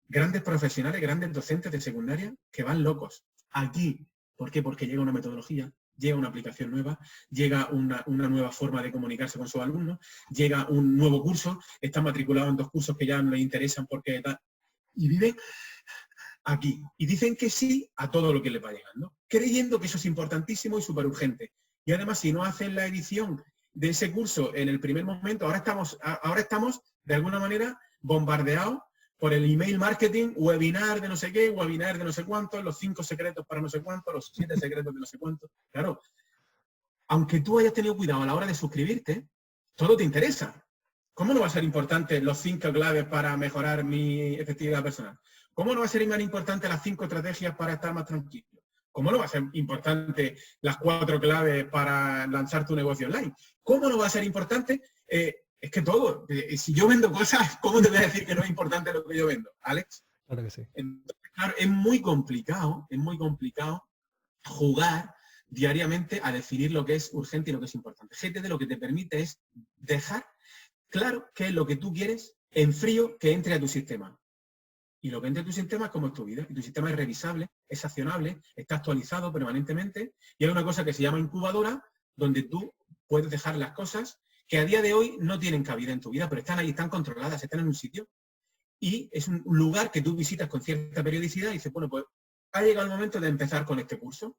grandes profesionales, grandes docentes de secundaria, que van locos. Aquí, ¿por qué? Porque llega una metodología, llega una aplicación nueva, llega una nueva forma de comunicarse con sus alumnos, llega un nuevo curso, están matriculados en 2 cursos que ya no les interesan porque tal, y viven aquí. Y dicen que sí a todo lo que les va llegando, creyendo que eso es importantísimo y súper urgente. Y además, si no hacen la edición de ese curso en el primer momento, ahora estamos de alguna manera bombardeados por el email marketing, webinar de no sé qué, webinar de no sé cuánto, los 5 secretos para no sé cuánto, los 7 secretos de no sé cuánto. Claro, aunque tú hayas tenido cuidado a la hora de suscribirte, todo te interesa. ¿Cómo no va a ser importante los 5 claves para mejorar mi efectividad personal? ¿Cómo no va a ser más importante las 5 estrategias para estar más tranquilo? ¿Cómo no va a ser importante las 4 claves para lanzar tu negocio online? ¿Cómo no va a ser importante? Es que todo. Si yo vendo cosas, ¿cómo te voy a decir que no es importante lo que yo vendo, Alex? Claro que sí. Entonces, claro, es muy complicado jugar diariamente a definir lo que es urgente y lo que es importante. GTD lo que te permite es dejar claro qué es lo que tú quieres en frío que entre a tu sistema. Y lo que entra en tu sistema es cómo es tu vida. Y tu sistema es revisable, es accionable, está actualizado permanentemente. Y hay una cosa que se llama incubadora, donde tú puedes dejar las cosas que a día de hoy no tienen cabida en tu vida, pero están ahí, están controladas, están en un sitio. Y es un lugar que tú visitas con cierta periodicidad y dices, bueno, pues ha llegado el momento de empezar con este curso.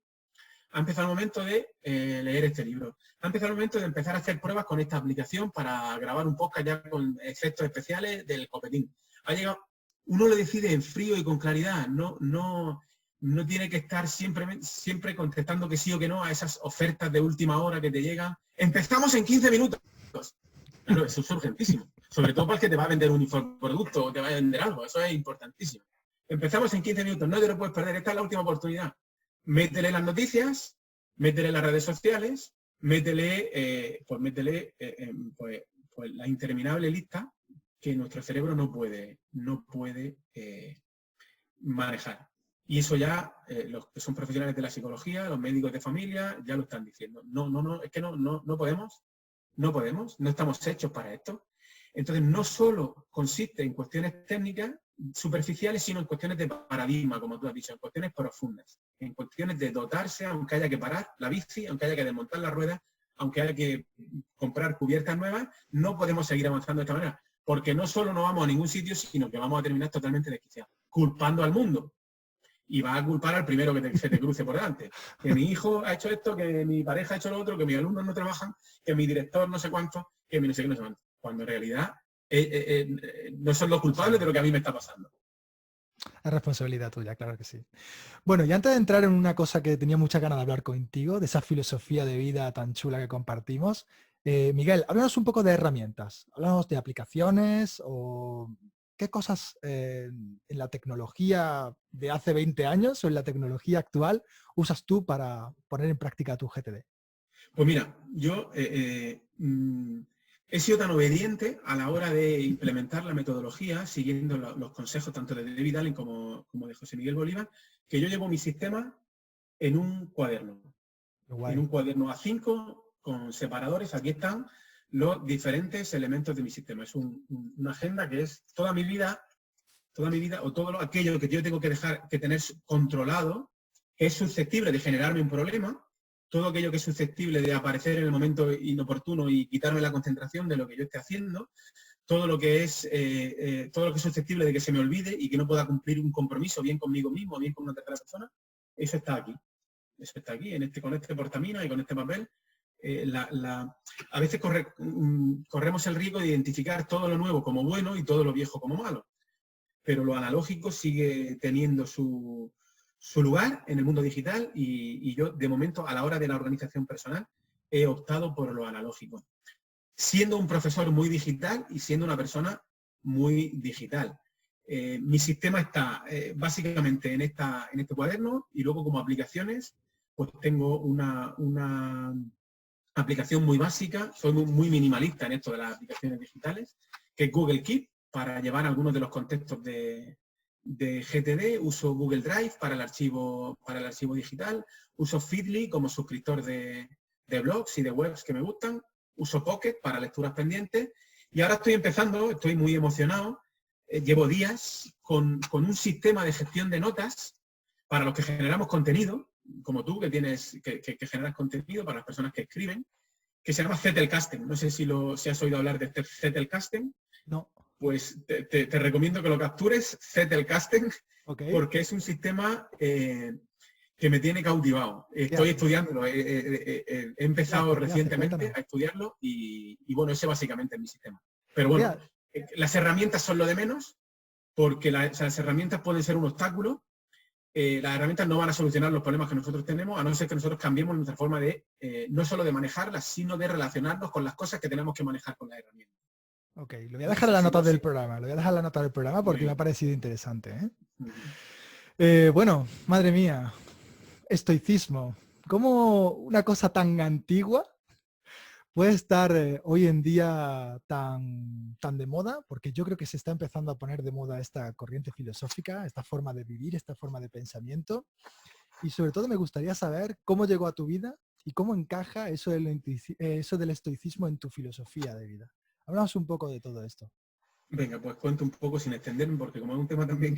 Ha empezado el momento de leer este libro. Ha empezado el momento de empezar a hacer pruebas con esta aplicación para grabar un podcast ya con efectos especiales del copetín. Ha llegado... Uno lo decide en frío y con claridad, no tiene que estar siempre contestando que sí o que no a esas ofertas de última hora que te llegan. Empezamos en 15 minutos. Claro, eso es urgentísimo. Sobre todo para el que te va a vender un infoproducto o te va a vender algo, eso es importantísimo. Empezamos en 15 minutos, no te lo puedes perder, esta es la última oportunidad. Métele las noticias, métele las redes sociales, métele la interminable lista que nuestro cerebro no puede manejar. Y eso ya los que son profesionales de la psicología, los médicos de familia, ya lo están diciendo. Es que no podemos, no estamos hechos para esto. Entonces, no solo consiste en cuestiones técnicas superficiales, sino en cuestiones de paradigma, como tú has dicho, en cuestiones profundas, en cuestiones de dotarse, aunque haya que parar la bici, aunque haya que desmontar la rueda, aunque haya que comprar cubiertas nuevas, no podemos seguir avanzando de esta manera. Porque no solo no vamos a ningún sitio, sino que vamos a terminar totalmente desquiciados, culpando al mundo. Y vas a culpar al primero que se te cruce por delante. Que mi hijo ha hecho esto, que mi pareja ha hecho lo otro, que mis alumnos no trabajan, que mi director no sé cuánto, que mi no sé qué, no sé cuánto. Cuando en realidad no son los culpables de lo que a mí me está pasando. Es responsabilidad tuya, claro que sí. Bueno, y antes de entrar en una cosa que tenía mucha ganas de hablar contigo, de esa filosofía de vida tan chula que compartimos, Miguel, háblanos un poco de herramientas. Háblanos de aplicaciones o qué cosas en la tecnología de hace 20 años o en la tecnología actual usas tú para poner en práctica tu GTD. Pues mira, yo he sido tan obediente a la hora de implementar la metodología, siguiendo los consejos tanto de David Allen como de José Miguel Bolívar, que yo llevo mi sistema en un cuaderno. En un cuaderno A5 con separadores. Aquí están los diferentes elementos de mi sistema. Es una agenda que es toda mi vida o todo aquello que yo tengo que tener controlado, que es susceptible de generarme un problema, todo aquello que es susceptible de aparecer en el momento inoportuno y quitarme la concentración de lo que yo esté haciendo, todo lo que es susceptible de que se me olvide y que no pueda cumplir un compromiso bien conmigo mismo, bien con una tercera persona, eso está aquí. Eso está aquí, con este portamina y con este papel. A veces corremos el riesgo de identificar todo lo nuevo como bueno y todo lo viejo como malo. Pero lo analógico sigue teniendo su lugar en el mundo digital y yo, de momento, a la hora de la organización personal, he optado por lo analógico. Siendo un profesor muy digital y siendo una persona muy digital. Mi sistema está básicamente en este cuaderno y luego como aplicaciones pues tengo una aplicación muy básica, soy muy minimalista en esto de las aplicaciones digitales, que es Google Keep, para llevar algunos de los contextos de de GTD, uso Google Drive para el archivo digital, uso Feedly como suscriptor de blogs y de webs que me gustan, uso Pocket para lecturas pendientes y ahora estoy muy emocionado, llevo días con un sistema de gestión de notas para los que generamos contenido, como tú que generas contenido para las personas que escriben, que se llama Zettelkasten. No sé si has oído hablar de Zettelkasten. No. Pues te recomiendo que lo captures, Zettelkasten, Okay. porque es un sistema que me tiene cautivado. Estoy estudiándolo, he empezado recientemente a estudiarlo y bueno, ese básicamente es mi sistema. Pero bueno, las herramientas son lo de menos, porque las herramientas pueden ser un obstáculo. Las herramientas no van a solucionar los problemas que nosotros tenemos, a no ser que nosotros cambiemos nuestra forma de, no solo de manejarlas, sino de relacionarnos con las cosas que tenemos que manejar con las herramientas. Ok, lo voy a dejar en la nota del programa, porque me ha parecido interesante. Bueno, madre mía, estoicismo. ¿Cómo una cosa tan antigua puede estar hoy en día tan de moda? Porque yo creo que se está empezando a poner de moda esta corriente filosófica, esta forma de vivir, esta forma de pensamiento. Y sobre todo me gustaría saber cómo llegó a tu vida y cómo encaja eso del estoicismo en tu filosofía de vida. Hablamos un poco de todo esto. Venga, pues cuento un poco sin extenderme, porque como es un tema también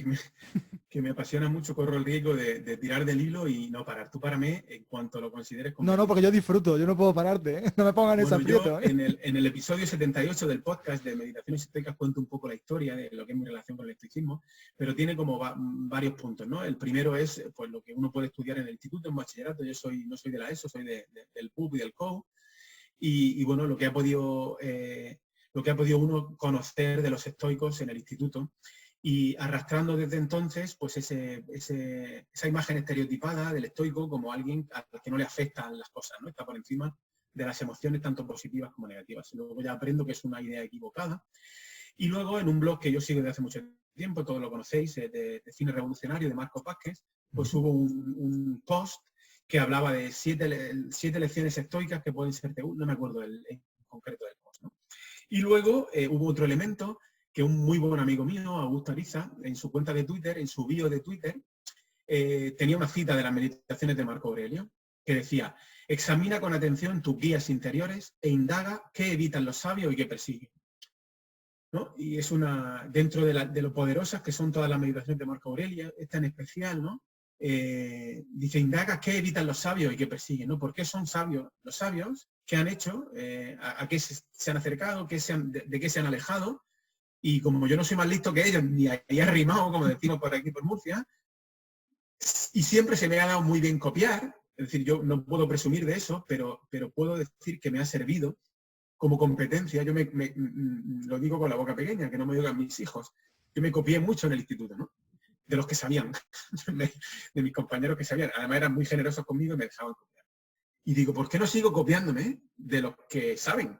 que me apasiona mucho, corro el riesgo de tirar del hilo y no parar. Tú párame en cuanto lo consideres como... No, porque yo disfruto, yo no puedo pararte, ¿eh? No me pongan ese aprieto. En el episodio 78 del podcast de Meditaciones Estoicas cuento un poco la historia de lo que es mi relación con el estoicismo, pero tiene como varios puntos, ¿no? El primero es pues lo que uno puede estudiar en el instituto, en bachillerato. Yo no soy de la ESO, soy del PUB y del COU. Y bueno, lo que ha podido uno conocer de los estoicos en el instituto y arrastrando desde entonces pues esa imagen estereotipada del estoico como alguien al que no le afectan las cosas, ¿no? Está por encima de las emociones tanto positivas como negativas. Y luego ya aprendo que es una idea equivocada. Y luego en un blog que yo sigo desde hace mucho tiempo, todos lo conocéis, de Cine Revolucionario, de Marcos Vázquez, pues hubo un post que hablaba de 7 lecciones estoicas que pueden ser de no me acuerdo en concreto del post, ¿no? Y luego hubo otro elemento que un muy buen amigo mío, Augusto Ariza, en su cuenta de Twitter, en su bio de Twitter, tenía una cita de las meditaciones de Marco Aurelio, que decía: examina con atención tus guías interiores e indaga qué evitan los sabios y qué persiguen, ¿no? Y es dentro de lo poderosas que son todas las meditaciones de Marco Aurelio, esta en especial, ¿no? Dice, indaga qué evitan los sabios y qué persiguen, ¿no? ¿Por qué son sabios los sabios? ¿Qué han hecho? ¿A qué se han acercado? ¿De qué se han alejado? Y como yo no soy más listo que ellos, ni ahí arrimado, como decimos por aquí por Murcia, y siempre se me ha dado muy bien copiar, es decir, yo no puedo presumir de eso, pero puedo decir que me ha servido como competencia. Yo lo digo con la boca pequeña, que no me digan mis hijos. Yo me copié mucho en el instituto, ¿no? De los que sabían, de mis compañeros que sabían. Además eran muy generosos conmigo y me dejaban copiar. Y digo, ¿por qué no sigo copiándome de los que saben?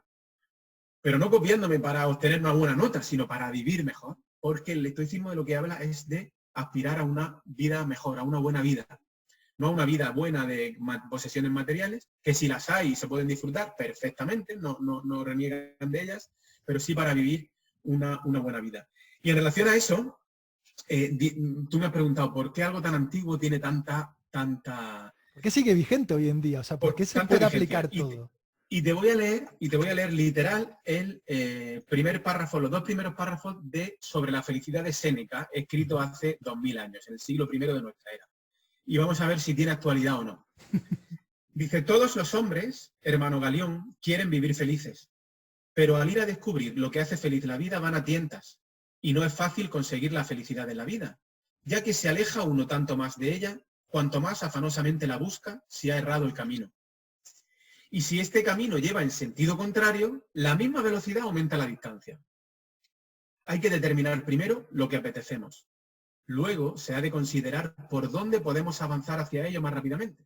Pero no copiándome para obtener una buena nota, sino para vivir mejor. Porque el estoicismo de lo que habla es de aspirar a una vida mejor, a una buena vida. No a una vida buena de posesiones materiales, que si las hay se pueden disfrutar perfectamente, no reniegan de ellas, pero sí para vivir una buena vida. Y en relación a eso, tú me has preguntado, ¿por qué algo tan antiguo tiene tanta... ¿Por qué sigue vigente hoy en día? O sea, ¿por qué se puede aplicar todo? Y te voy a leer literal el primer párrafo, los 2 primeros párrafos sobre la felicidad de Séneca, escrito hace 2000 años, en el siglo I de nuestra era. Y vamos a ver si tiene actualidad o no. Dice, todos los hombres, hermano Galión, quieren vivir felices, pero al ir a descubrir lo que hace feliz la vida van a tientas, y no es fácil conseguir la felicidad de la vida, ya que se aleja uno tanto más de ella, cuanto más afanosamente la busca si ha errado el camino. Y si este camino lleva en sentido contrario, la misma velocidad aumenta la distancia. Hay que determinar primero lo que apetecemos. Luego se ha de considerar por dónde podemos avanzar hacia ello más rápidamente.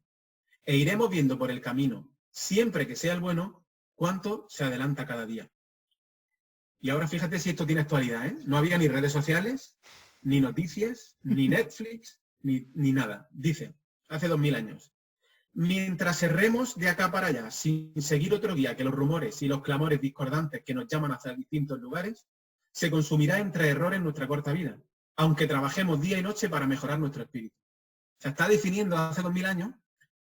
E iremos viendo por el camino, siempre que sea el bueno, cuánto se adelanta cada día. Y ahora fíjate si esto tiene actualidad, ¿eh? No había ni redes sociales, ni noticias, ni Netflix, ni nada. Dice, hace 2000 años. Mientras erremos de acá para allá, sin seguir otro guía que los rumores y los clamores discordantes que nos llaman hacia distintos lugares, se consumirá entre errores nuestra corta vida. aunque trabajemos día y noche para mejorar nuestro espíritu. O sea, está definiendo hace 2000 años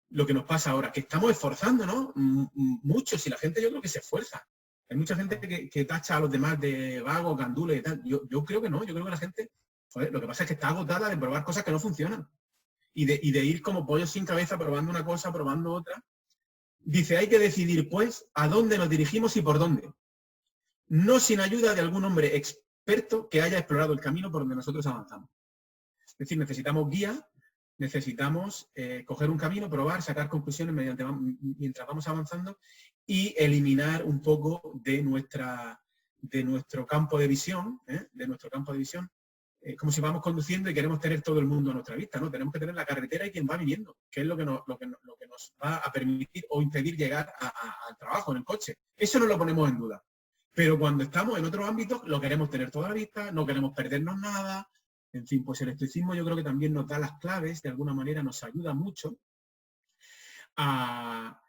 lo que nos pasa ahora, que estamos esforzándonos mucho, si la gente yo creo que se esfuerza. Hay mucha gente que tacha a los demás de vagos, gandules y tal. Yo creo que no, yo creo que la gente, joder, lo que pasa es que está agotada de probar cosas que no funcionan y de ir como pollos sin cabeza probando una cosa, probando otra. Dice, hay que decidir, pues, a dónde nos dirigimos y por dónde. No sin ayuda de algún hombre experto que haya explorado el camino por donde nosotros avanzamos. Es decir, necesitamos guía, necesitamos coger un camino, probar, sacar conclusiones mientras vamos avanzando y eliminar un poco de nuestro campo de visión, como si vamos conduciendo y queremos tener todo el mundo a nuestra vista, ¿no? Tenemos que tener la carretera y quien va viniendo, que es lo que nos va a permitir o impedir llegar al trabajo en el coche. Eso no lo ponemos en duda. Pero cuando estamos en otros ámbitos, lo queremos tener todo a la vista, no queremos perdernos nada. En fin, pues el estoicismo yo creo que también nos da las claves, de alguna manera nos ayuda mucho a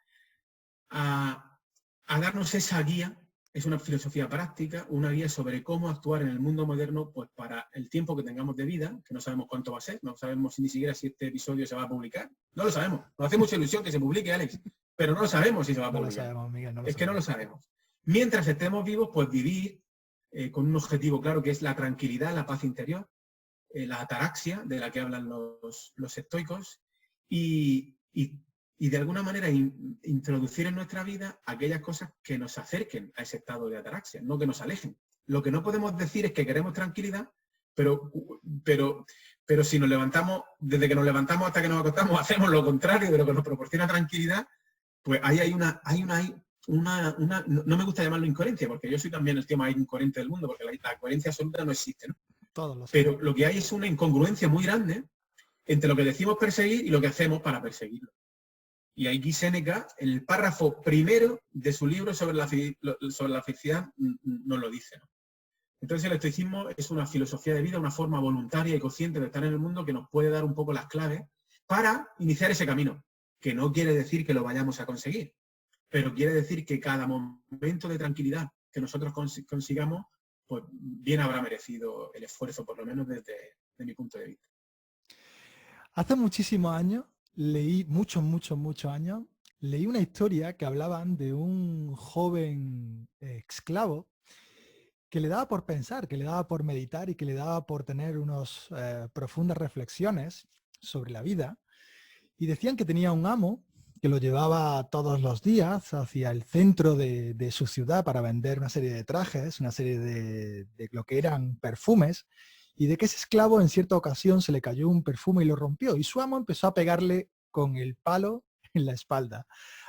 darnos esa guía. Es una filosofía práctica, una guía sobre cómo actuar en el mundo moderno pues para el tiempo que tengamos de vida, que no sabemos cuánto va a ser, no sabemos ni siquiera si este episodio se va a publicar. No lo sabemos. Nos hace mucha ilusión que se publique, Alex, pero no lo sabemos si se va a publicar. No lo sabemos, Miguel, es que no lo sabemos. Mientras estemos vivos, pues vivir con un objetivo claro que es la tranquilidad, la paz interior, la ataraxia, de la que hablan los estoicos, y de alguna manera introducir en nuestra vida aquellas cosas que nos acerquen a ese estado de ataraxia, no que nos alejen. Lo que no podemos decir es que queremos tranquilidad, pero si nos levantamos, desde que nos levantamos hasta que nos acostamos, hacemos lo contrario de lo que nos proporciona tranquilidad, pues ahí hay una no me gusta llamarlo incoherencia, porque yo soy también el tío más incoherente del mundo, porque la coherencia absoluta no existe, ¿no? Pero lo que hay es una incongruencia muy grande entre lo que decimos perseguir y lo que hacemos para perseguirlo. Y aquí Séneca, en el párrafo primero de su libro sobre la felicidad, nos lo dice, ¿no? Entonces el estoicismo es una filosofía de vida, una forma voluntaria y consciente de estar en el mundo que nos puede dar un poco las claves para iniciar ese camino, que no quiere decir que lo vayamos a conseguir, pero quiere decir que cada momento de tranquilidad que nosotros consigamos, pues bien habrá merecido el esfuerzo, por lo menos desde mi punto de vista. Hace muchísimos años, muchos años, leí una historia que hablaban de un joven esclavo que le daba por pensar, que le daba por meditar y que le daba por tener unas profundas reflexiones sobre la vida. Y decían que tenía un amo que lo llevaba todos los días hacia el centro de su ciudad para vender una serie de trajes, una serie de lo que eran perfumes, y de que ese esclavo en cierta ocasión se le cayó un perfume y lo rompió, y su amo empezó a pegarle con el palo en la espalda.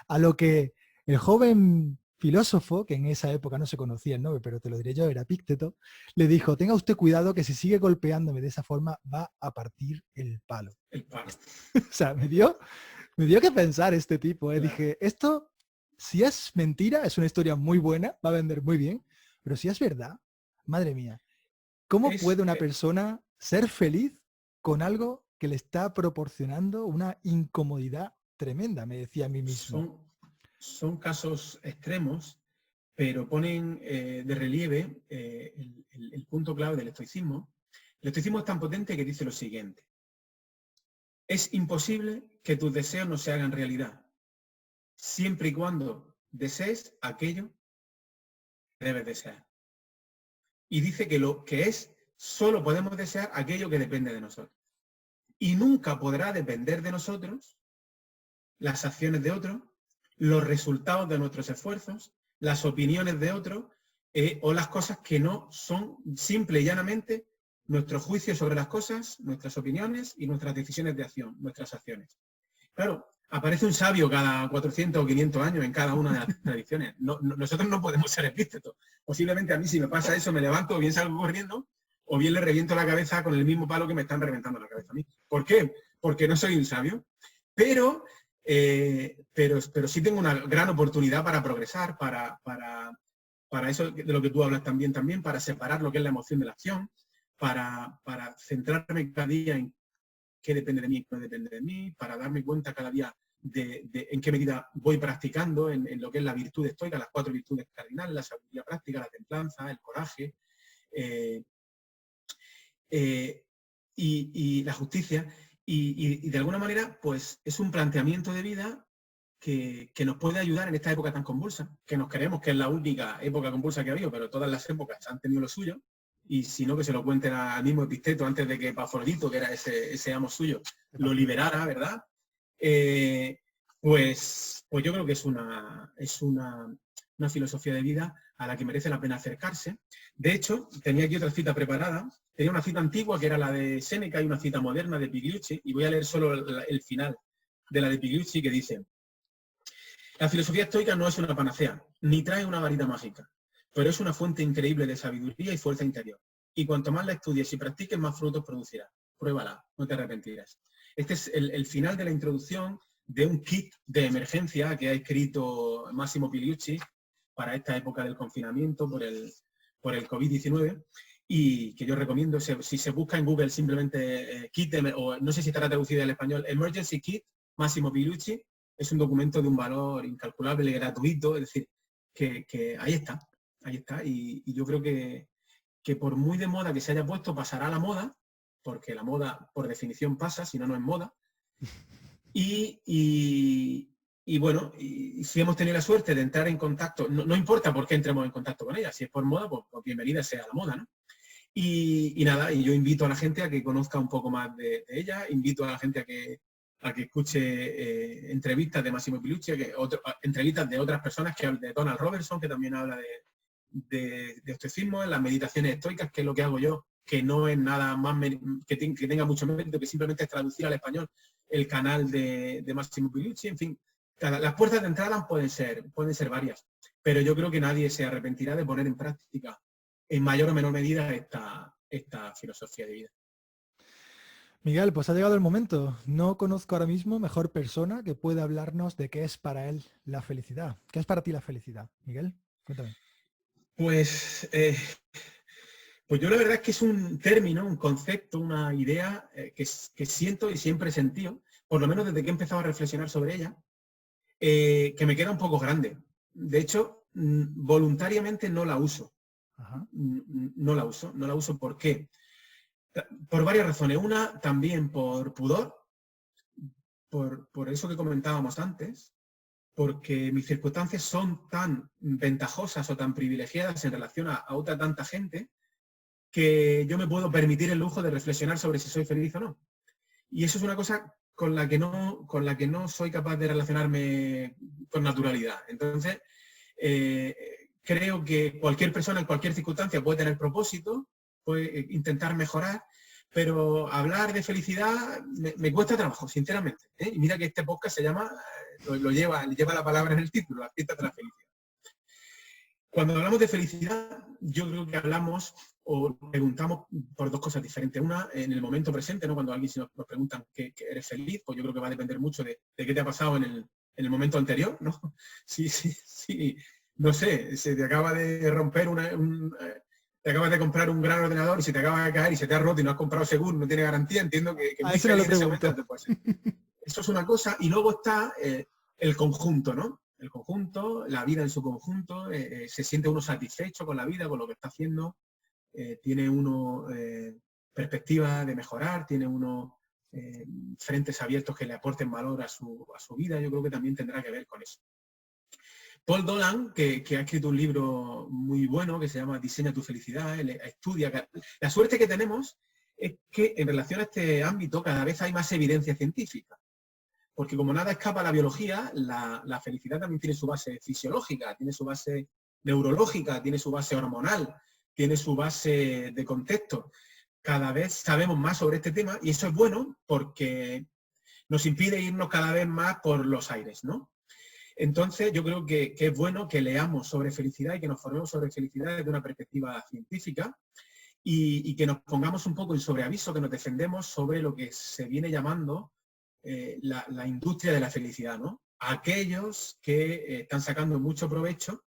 A lo que el joven filósofo, que en esa época no se conocía el nombre, pero te lo diré yo, era Epicteto, le dijo, tenga usted cuidado que si sigue golpeándome de esa forma va a partir el palo. El palo. O sea, me dio que pensar este tipo. Claro. Dije, esto, si es mentira, es una historia muy buena, va a vender muy bien, pero si es verdad, madre mía, ¿cómo puede una persona ser feliz con algo que le está proporcionando una incomodidad tremenda? Me decía a mí mismo. Son casos extremos, pero ponen de relieve el punto clave del estoicismo. El estoicismo es tan potente que dice lo siguiente: es imposible que tus deseos no se hagan realidad, siempre y cuando desees aquello que debes desear. Y dice que lo que es, solo podemos desear aquello que depende de nosotros. Y nunca podrá depender de nosotros las acciones de otros, los resultados de nuestros esfuerzos, las opiniones de otros, o las cosas que no son simple y llanamente nuestro juicio sobre las cosas, nuestras opiniones y nuestras decisiones de acción, nuestras acciones. Claro, aparece un sabio cada 400 o 500 años en cada una de las tradiciones. Nosotros no podemos ser Epicteto. Posiblemente a mí, si me pasa eso, me levanto o bien salgo corriendo o bien le reviento la cabeza con el mismo palo que me están reventando la cabeza a mí. ¿Por qué? Porque no soy un sabio. Pero sí tengo una gran oportunidad para progresar, para eso de lo que tú hablas también, para separar lo que es la emoción de la acción, para centrarme cada día en qué depende de mí y qué no depende de mí, para darme cuenta cada día de en qué medida voy practicando en lo que es la virtud estoica, las 4 virtudes cardinales, la sabiduría práctica, la templanza, el coraje. y la justicia, y de alguna manera, pues es un planteamiento de vida que nos puede ayudar en esta época tan convulsa, que nos creemos que es la única época convulsa que ha habido, pero todas las épocas han tenido lo suyo, y si no, que se lo cuenten al mismo Episteto antes de que Epafrodito, que era ese amo suyo, lo liberara, ¿verdad? Pues yo creo que es una filosofía de vida a la que merece la pena acercarse. De hecho, tenía aquí otra cita preparada. Tenía una cita antigua, que era la de Séneca, y una cita moderna de Pigliucci, y voy a leer solo el final de la de Pigliucci, que dice: la filosofía estoica no es una panacea, ni trae una varita mágica, pero es una fuente increíble de sabiduría y fuerza interior. Y cuanto más la estudies y practiques, más frutos producirá. Pruébala, no te arrepentirás. Este es el final de la introducción de un kit de emergencia que ha escrito Massimo Pigliucci para esta época del confinamiento por el COVID-19, y que yo recomiendo. Si se busca en Google simplemente kit, o no sé si estará traducida al español, Emergency Kit Massimo Pigliucci, es un documento de un valor incalculable, gratuito, es decir, que ahí está, y yo creo que por muy de moda que se haya puesto, pasará a la moda, porque la moda por definición pasa, si no, no es moda. Y bueno, y si hemos tenido la suerte de entrar en contacto, no importa por qué entremos en contacto con ella, si es por moda, pues bienvenida sea a la moda, ¿no? Y nada, y yo invito a la gente a que conozca un poco más de ella, invito a la gente a que escuche entrevistas de Massimo Pigliucci, entrevistas de otras personas, que de Donald Robertson, que también habla de estoicismo, en las meditaciones estoicas, que es lo que hago yo, que no es nada más que tenga mucho mérito, que simplemente es traducir al español el canal de Massimo Pigliucci. En fin, las puertas de entrada pueden ser varias, pero yo creo que nadie se arrepentirá de poner en práctica en mayor o menor medida esta filosofía de vida. Miguel, pues ha llegado el momento. No conozco ahora mismo mejor persona que pueda hablarnos de qué es para él la felicidad. ¿Qué es para ti la felicidad? Miguel, cuéntame. Pues yo la verdad es que es un término, un concepto, una idea que siento y siempre he sentido, por lo menos desde que he empezado a reflexionar sobre ella, que me queda un poco grande. De hecho, voluntariamente no la uso. Ajá. No la uso. ¿Por qué? Por varias razones. Una, también por pudor, por eso que comentábamos antes, porque mis circunstancias son tan ventajosas o tan privilegiadas en relación a otra tanta gente, que yo me puedo permitir el lujo de reflexionar sobre si soy feliz o no. Y eso es una cosa con la que no soy capaz de relacionarme con naturalidad. Entonces, creo que cualquier persona en cualquier circunstancia puede tener propósito, puede intentar mejorar, pero hablar de felicidad me cuesta trabajo, sinceramente, ¿eh? Y mira que este podcast se llama, lleva la palabra en el título, las pistas de la felicidad. Cuando hablamos de felicidad, yo creo que hablamos o preguntamos por dos cosas diferentes. Una, en el momento presente, ¿no? Cuando alguien nos pregunta que eres feliz, pues yo creo que va a depender mucho de qué te ha pasado en el momento anterior, ¿no? Sí, no sé, se te acaba de romper te acabas de comprar un gran ordenador y se te acaba de caer y se te ha roto y no has comprado seguro, no tiene garantía, entiendo que a eso no lo pregunto. Eso es una cosa, y luego está el conjunto, ¿no? El conjunto, la vida en su conjunto, se siente uno satisfecho con la vida, con lo que está haciendo, tiene uno perspectiva de mejorar, tiene uno frentes abiertos que le aporten valor a su vida. Yo creo que también tendrá que ver con eso. Paul Dolan, que ha escrito un libro muy bueno que se llama Diseña tu felicidad, él estudia. La suerte que tenemos es que en relación a este ámbito cada vez hay más evidencia científica. Porque como nada escapa a la biología, la felicidad también tiene su base fisiológica, tiene su base neurológica, tiene su base hormonal, tiene su base de contexto. Cada vez sabemos más sobre este tema y eso es bueno porque nos impide irnos cada vez más por los aires, ¿no? Entonces yo creo que es bueno que leamos sobre felicidad y que nos formemos sobre felicidad desde una perspectiva científica y que nos pongamos un poco en sobreaviso, que nos defendemos sobre lo que se viene llamando la industria de la felicidad, ¿no? Aquellos que están sacando mucho provecho,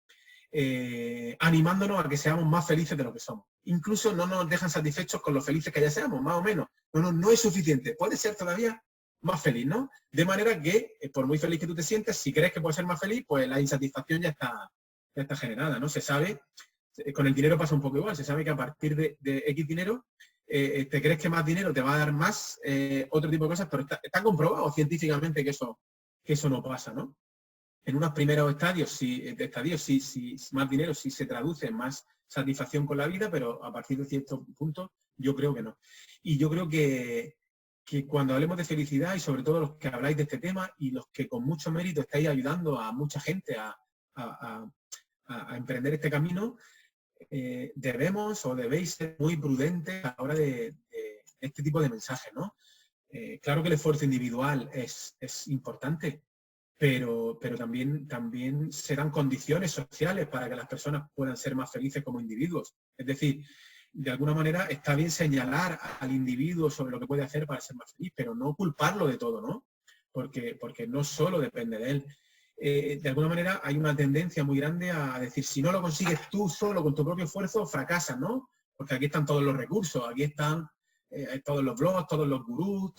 animándonos a que seamos más felices de lo que somos. Incluso no nos dejan satisfechos con lo felices que ya seamos, más o menos. No es suficiente. Puede ser todavía más feliz, ¿no? De manera que, por muy feliz que tú te sientes, si crees que puedes ser más feliz, pues la insatisfacción ya está generada, ¿no? Se sabe, con el dinero pasa un poco igual, se sabe que a partir de X dinero te crees que más dinero te va a dar más, otro tipo de cosas, pero está comprobado científicamente que eso no pasa, ¿no? En unos primeros estadios, sí, más dinero sí se traduce en más satisfacción con la vida, pero a partir de cierto punto yo creo que no. Y yo creo que cuando hablemos de felicidad, y sobre todo los que habláis de este tema y los que con mucho mérito estáis ayudando a mucha gente a emprender este camino, debemos o debéis ser muy prudentes a la hora de este tipo de mensajes, ¿no? Claro que el esfuerzo individual es importante, pero también se dan condiciones sociales para que las personas puedan ser más felices como individuos. Es decir, de alguna manera está bien señalar al individuo sobre lo que puede hacer para ser más feliz, pero no culparlo de todo, ¿no? Porque no solo depende de él. De alguna manera hay una tendencia muy grande a decir, si no lo consigues tú solo con tu propio esfuerzo, fracasas, ¿no? Porque aquí están todos los recursos, aquí están todos los blogs, todos los gurús,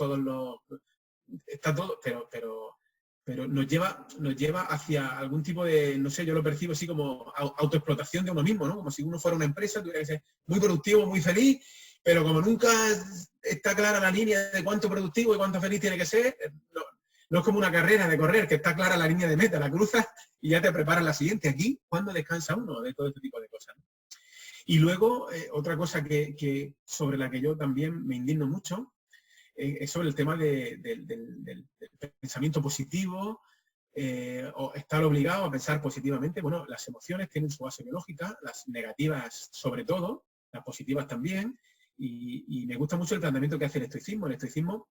está todo, pero nos lleva hacia algún tipo de, no sé, yo lo percibo así como autoexplotación de uno mismo, ¿no? Como si uno fuera una empresa, tuviera que ser muy productivo, muy feliz, pero como nunca está clara la línea de cuánto productivo y cuánto feliz tiene que ser, no es como una carrera de correr, que está clara la línea de meta, la cruzas y ya te preparas la siguiente. Aquí, ¿cuándo descansa uno de todo este tipo de cosas? Y luego, otra cosa sobre la que yo también me indigno mucho, es sobre el tema del pensamiento positivo, o estar obligado a pensar positivamente. Bueno, las emociones tienen su base biológica, las negativas sobre todo, las positivas también, y me gusta mucho el planteamiento que hace el estoicismo. El estoicismo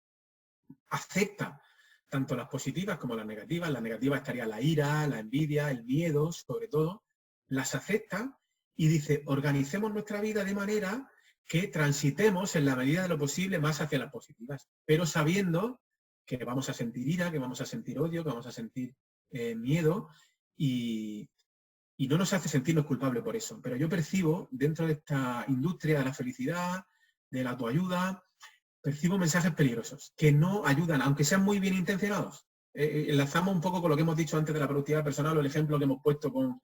acepta tanto las positivas como las negativas. Las negativas estaría la ira, la envidia, el miedo, sobre todo, las acepta y dice, organicemos nuestra vida de manera que transitemos en la medida de lo posible más hacia las positivas, pero sabiendo que vamos a sentir ira, que vamos a sentir odio, que vamos a sentir miedo, y no nos hace sentirnos culpables por eso. Pero yo percibo dentro de esta industria de la felicidad, de la autoayuda, percibo mensajes peligrosos que no ayudan, aunque sean muy bien intencionados. Enlazamos un poco con lo que hemos dicho antes de la productividad personal o el ejemplo que hemos puesto con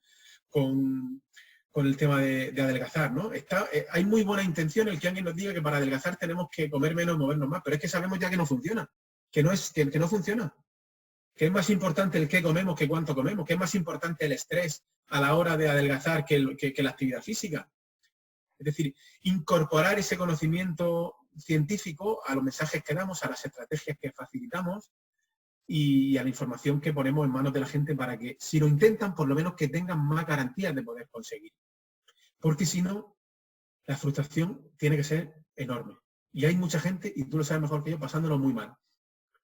el tema de adelgazar, ¿no? Hay muy buena intención el que alguien nos diga que para adelgazar tenemos que comer menos, movernos más, pero es que sabemos ya que no funciona, que no funciona, que es más importante el qué comemos que cuánto comemos, que es más importante el estrés a la hora de adelgazar que la actividad física. Es decir, incorporar ese conocimiento científico a los mensajes que damos, a las estrategias que facilitamos y a la información que ponemos en manos de la gente para que, si lo intentan, por lo menos que tengan más garantías de poder conseguir. Porque si no, la frustración tiene que ser enorme. Y hay mucha gente, y tú lo sabes mejor que yo, pasándolo muy mal.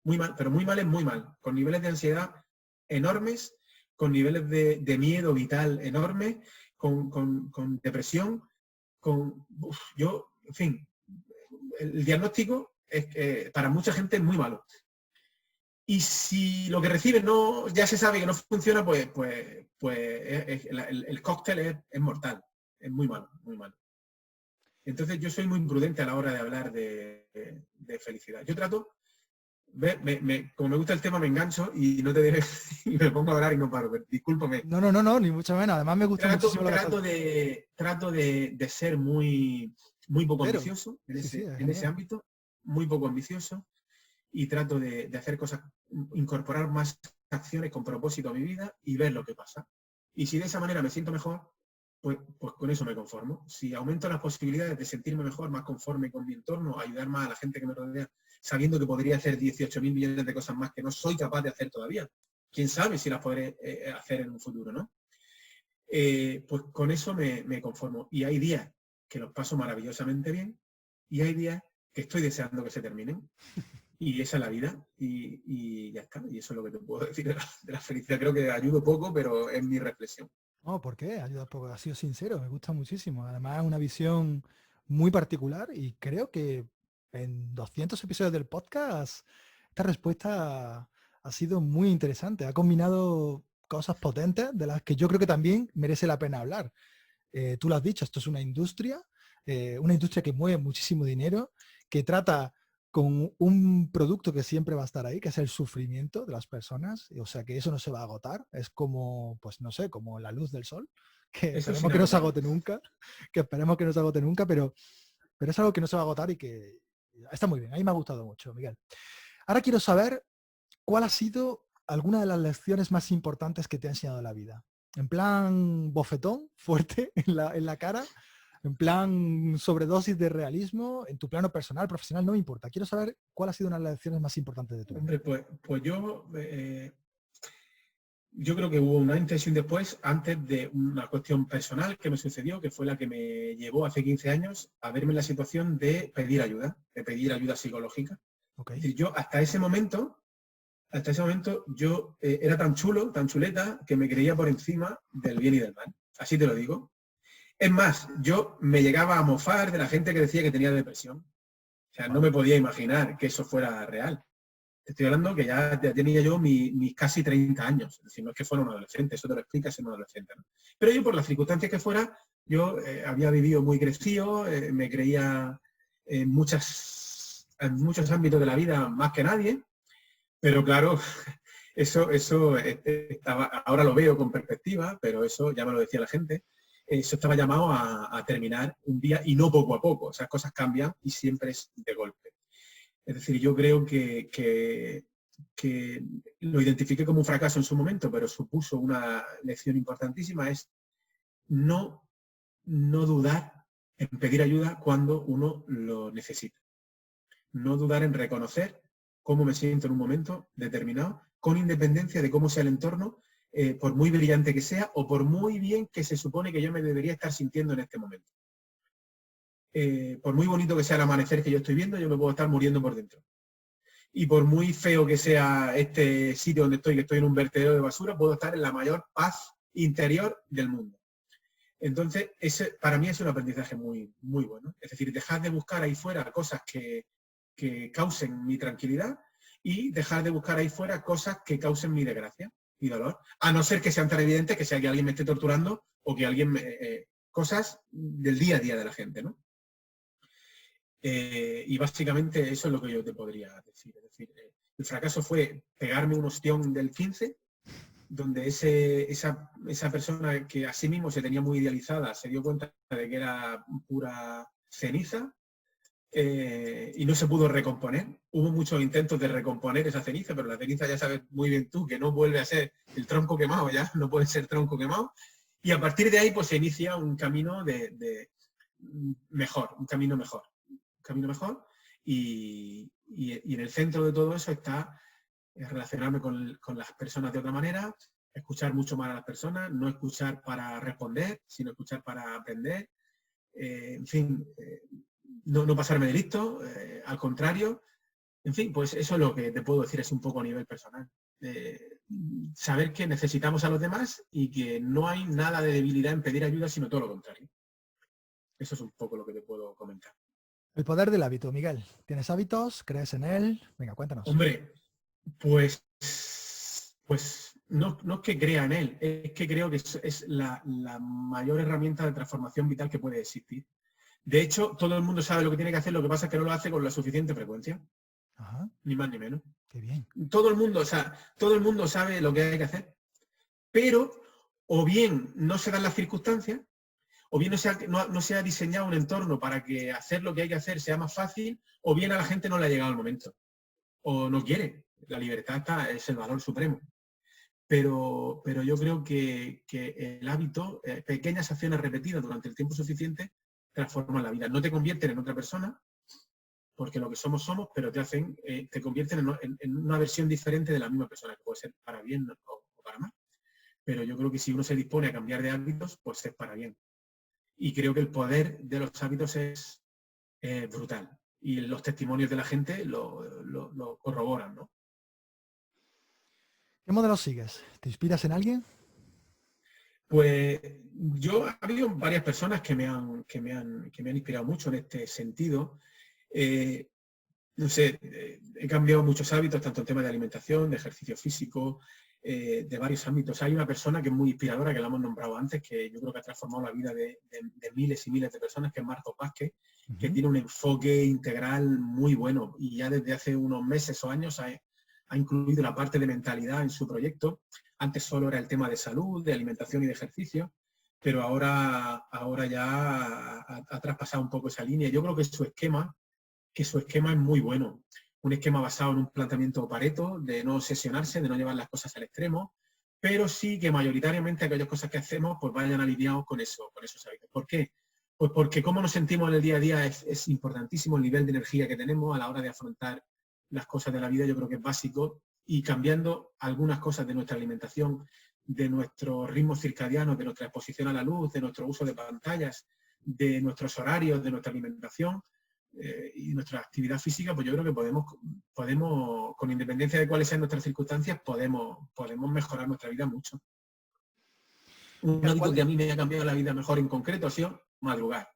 Muy mal, pero muy mal es muy mal. Con niveles de ansiedad enormes, con niveles de miedo vital enormes, con depresión, en fin, el diagnóstico es, para mucha gente es muy malo. Y si lo que reciben ya se sabe que no funciona, pues el cóctel es mortal, es muy malo, muy malo. Entonces yo soy muy prudente a la hora de hablar de felicidad. Yo trato, como me gusta el tema, me engancho y no te diré, y me pongo a hablar y no paro, discúlpame. No, ni mucho menos. Además me gusta muchísimo trato de ser muy poco ambicioso en ese ámbito, muy poco ambicioso, y trato de hacer cosas, incorporar más acciones con propósito a mi vida y ver lo que pasa. Y si de esa manera me siento mejor, pues con eso me conformo. Si aumento las posibilidades de sentirme mejor, más conforme con mi entorno, ayudar más a la gente que me rodea, sabiendo que podría hacer 18.000 millones de cosas más que no soy capaz de hacer todavía. Quién sabe si las podré hacer en un futuro, ¿no? Pues con eso me conformo. Y hay días que los paso maravillosamente bien y hay días que estoy deseando que se terminen. Y esa es la vida y ya está. Y eso es lo que te puedo decir de la felicidad. Creo que ayudo poco, pero es mi reflexión. No, ¿por qué? Ayuda poco. Ha sido sincero, me gusta muchísimo. Además es una visión muy particular y creo que en 200 episodios del podcast esta respuesta ha sido muy interesante. Ha combinado cosas potentes de las que yo creo que también merece la pena hablar. Tú lo has dicho, esto es una industria que mueve muchísimo dinero, que trata con un producto que siempre va a estar ahí, que es el sufrimiento de las personas, o sea que eso no se va a agotar, es como, pues no sé, como la luz del sol, que esperemos que no se agote nunca, pero pero es algo que no se va a agotar y que está muy bien. A mí me ha gustado mucho, Miguel. Ahora quiero saber cuál ha sido alguna de las lecciones más importantes que te ha enseñado la vida. En plan bofetón fuerte en la cara, en plan sobredosis de realismo, en tu plano personal, profesional, no me importa. Quiero saber cuál ha sido una de las lecciones más importantes de tu vida. Hombre, pues yo creo que hubo una antes y un después, antes de una cuestión personal que me sucedió, que fue la que me llevó hace 15 años a verme en la situación de pedir ayuda psicológica. Okay. Es decir, yo hasta ese momento yo era tan chulo, tan chuleta, que me creía por encima del bien y del mal. Así te lo digo. Es más, yo me llegaba a mofar de la gente que decía que tenía depresión. O sea, no me podía imaginar que eso fuera real. Te estoy hablando que ya tenía yo mis casi 30 años. Es decir, no es que fuera un adolescente, eso te lo explica ser un adolescente, ¿no? Pero yo, por las circunstancias que fuera, yo había vivido muy crecido, me creía en muchos ámbitos de la vida más que nadie, pero claro, eso estaba, ahora lo veo con perspectiva, pero eso ya me lo decía la gente, eso estaba llamado a terminar un día y no poco a poco. Esas cosas cambian y siempre es de golpe. Es decir, yo creo que lo identifiqué como un fracaso en su momento, pero supuso una lección importantísima, es no dudar en pedir ayuda cuando uno lo necesita. No dudar en reconocer cómo me siento en un momento determinado, con independencia de cómo sea el entorno, por muy brillante que sea o por muy bien que se supone que yo me debería estar sintiendo en este momento. Por muy bonito que sea el amanecer que yo estoy viendo, yo me puedo estar muriendo por dentro. Y por muy feo que sea este sitio donde estoy, que estoy en un vertedero de basura, puedo estar en la mayor paz interior del mundo. Entonces, para mí es un aprendizaje muy, muy bueno. Es decir, dejar de buscar ahí fuera cosas que causen mi tranquilidad y dejar de buscar ahí fuera cosas que causen mi desgracia y dolor. A no ser que sean tan evidentes que sea que alguien me esté torturando o que alguien cosas del día a día de la gente, ¿no? Y básicamente eso es lo que yo te podría decir. Es decir, el fracaso fue pegarme un ostión del 15, donde esa persona que a sí mismo se tenía muy idealizada se dio cuenta de que era pura ceniza y no se pudo recomponer. Hubo muchos intentos de recomponer esa ceniza, pero la ceniza ya sabes muy bien tú que no vuelve a ser el tronco quemado, ya no puede ser tronco quemado. Y a partir de ahí pues se inicia un camino mejor, un camino mejor. Y en el centro de todo eso está relacionarme con las personas de otra manera, escuchar mucho más a las personas, no escuchar para responder, sino escuchar para aprender, en fin, no pasarme de listo, al contrario, en fin, pues eso es lo que te puedo decir, es un poco a nivel personal. Saber que necesitamos a los demás y que no hay nada de debilidad en pedir ayuda, sino todo lo contrario. Eso es un poco lo que te puedo comentar. El poder del hábito, Miguel. ¿Tienes hábitos? ¿Crees en él? Venga, cuéntanos. Hombre, pues no es que crea en él, es que creo que es la mayor herramienta de transformación vital que puede existir. De hecho, todo el mundo sabe lo que tiene que hacer, lo que pasa es que no lo hace con la suficiente frecuencia. Ajá. Ni más ni menos. Qué bien. Todo el mundo sabe lo que hay que hacer, pero o bien no se dan las circunstancias, o bien no se ha diseñado un entorno para que hacer lo que hay que hacer sea más fácil, o bien a la gente no le ha llegado el momento, o no quiere. La libertad es el valor supremo. Pero yo creo que el hábito, pequeñas acciones repetidas durante el tiempo suficiente, transforman la vida. No te convierten en otra persona, porque lo que somos, pero te convierten en una versión diferente de la misma persona, que puede ser para bien o para mal. Pero yo creo que si uno se dispone a cambiar de hábitos, pues es para bien. Y creo que el poder de los hábitos es brutal. Y los testimonios de la gente lo corroboran, ¿no? ¿Qué modelo sigues? ¿Te inspiras en alguien? Pues ha habido varias personas que me han inspirado mucho en este sentido. No sé, he cambiado muchos hábitos, tanto en temas de alimentación, de ejercicio físico, de varios ámbitos. Hay una persona que es muy inspiradora, que la hemos nombrado antes, que yo creo que ha transformado la vida de miles y miles de personas, que es Marcos Vázquez, que tiene un enfoque integral muy bueno y ya desde hace unos meses o años ha incluido la parte de mentalidad en su proyecto. Antes solo era el tema de salud, de alimentación y de ejercicio, pero ahora ya ha traspasado un poco esa línea. Yo creo que su esquema es muy bueno. Un esquema basado en un planteamiento Pareto, de no obsesionarse, de no llevar las cosas al extremo, pero sí que mayoritariamente aquellas cosas que hacemos pues vayan alineados con esos hábitos. ¿Por qué? Pues porque cómo nos sentimos en el día a día es importantísimo, el nivel de energía que tenemos a la hora de afrontar las cosas de la vida, yo creo que es básico, y cambiando algunas cosas de nuestra alimentación, de nuestros ritmos circadianos, de nuestra exposición a la luz, de nuestro uso de pantallas, de nuestros horarios, de nuestra alimentación, y nuestra actividad física, pues yo creo que podemos, con independencia de cuáles sean nuestras circunstancias, podemos mejorar nuestra vida mucho. Un hábito que a mí me ha cambiado la vida mejor en concreto ha sido madrugar.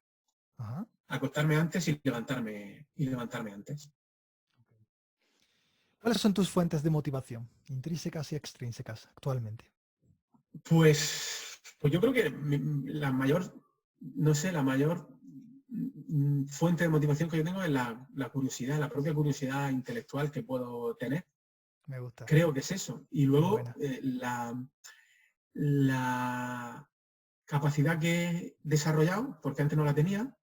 Ajá. Acostarme antes y levantarme antes. ¿Cuáles son tus fuentes de motivación, intrínsecas y extrínsecas, actualmente? Pues yo creo que la mayor fuente de motivación que yo tengo es la curiosidad, la propia curiosidad intelectual que puedo tener. Me gusta. Creo que es eso. Y luego la capacidad que he desarrollado, porque antes no la tenía,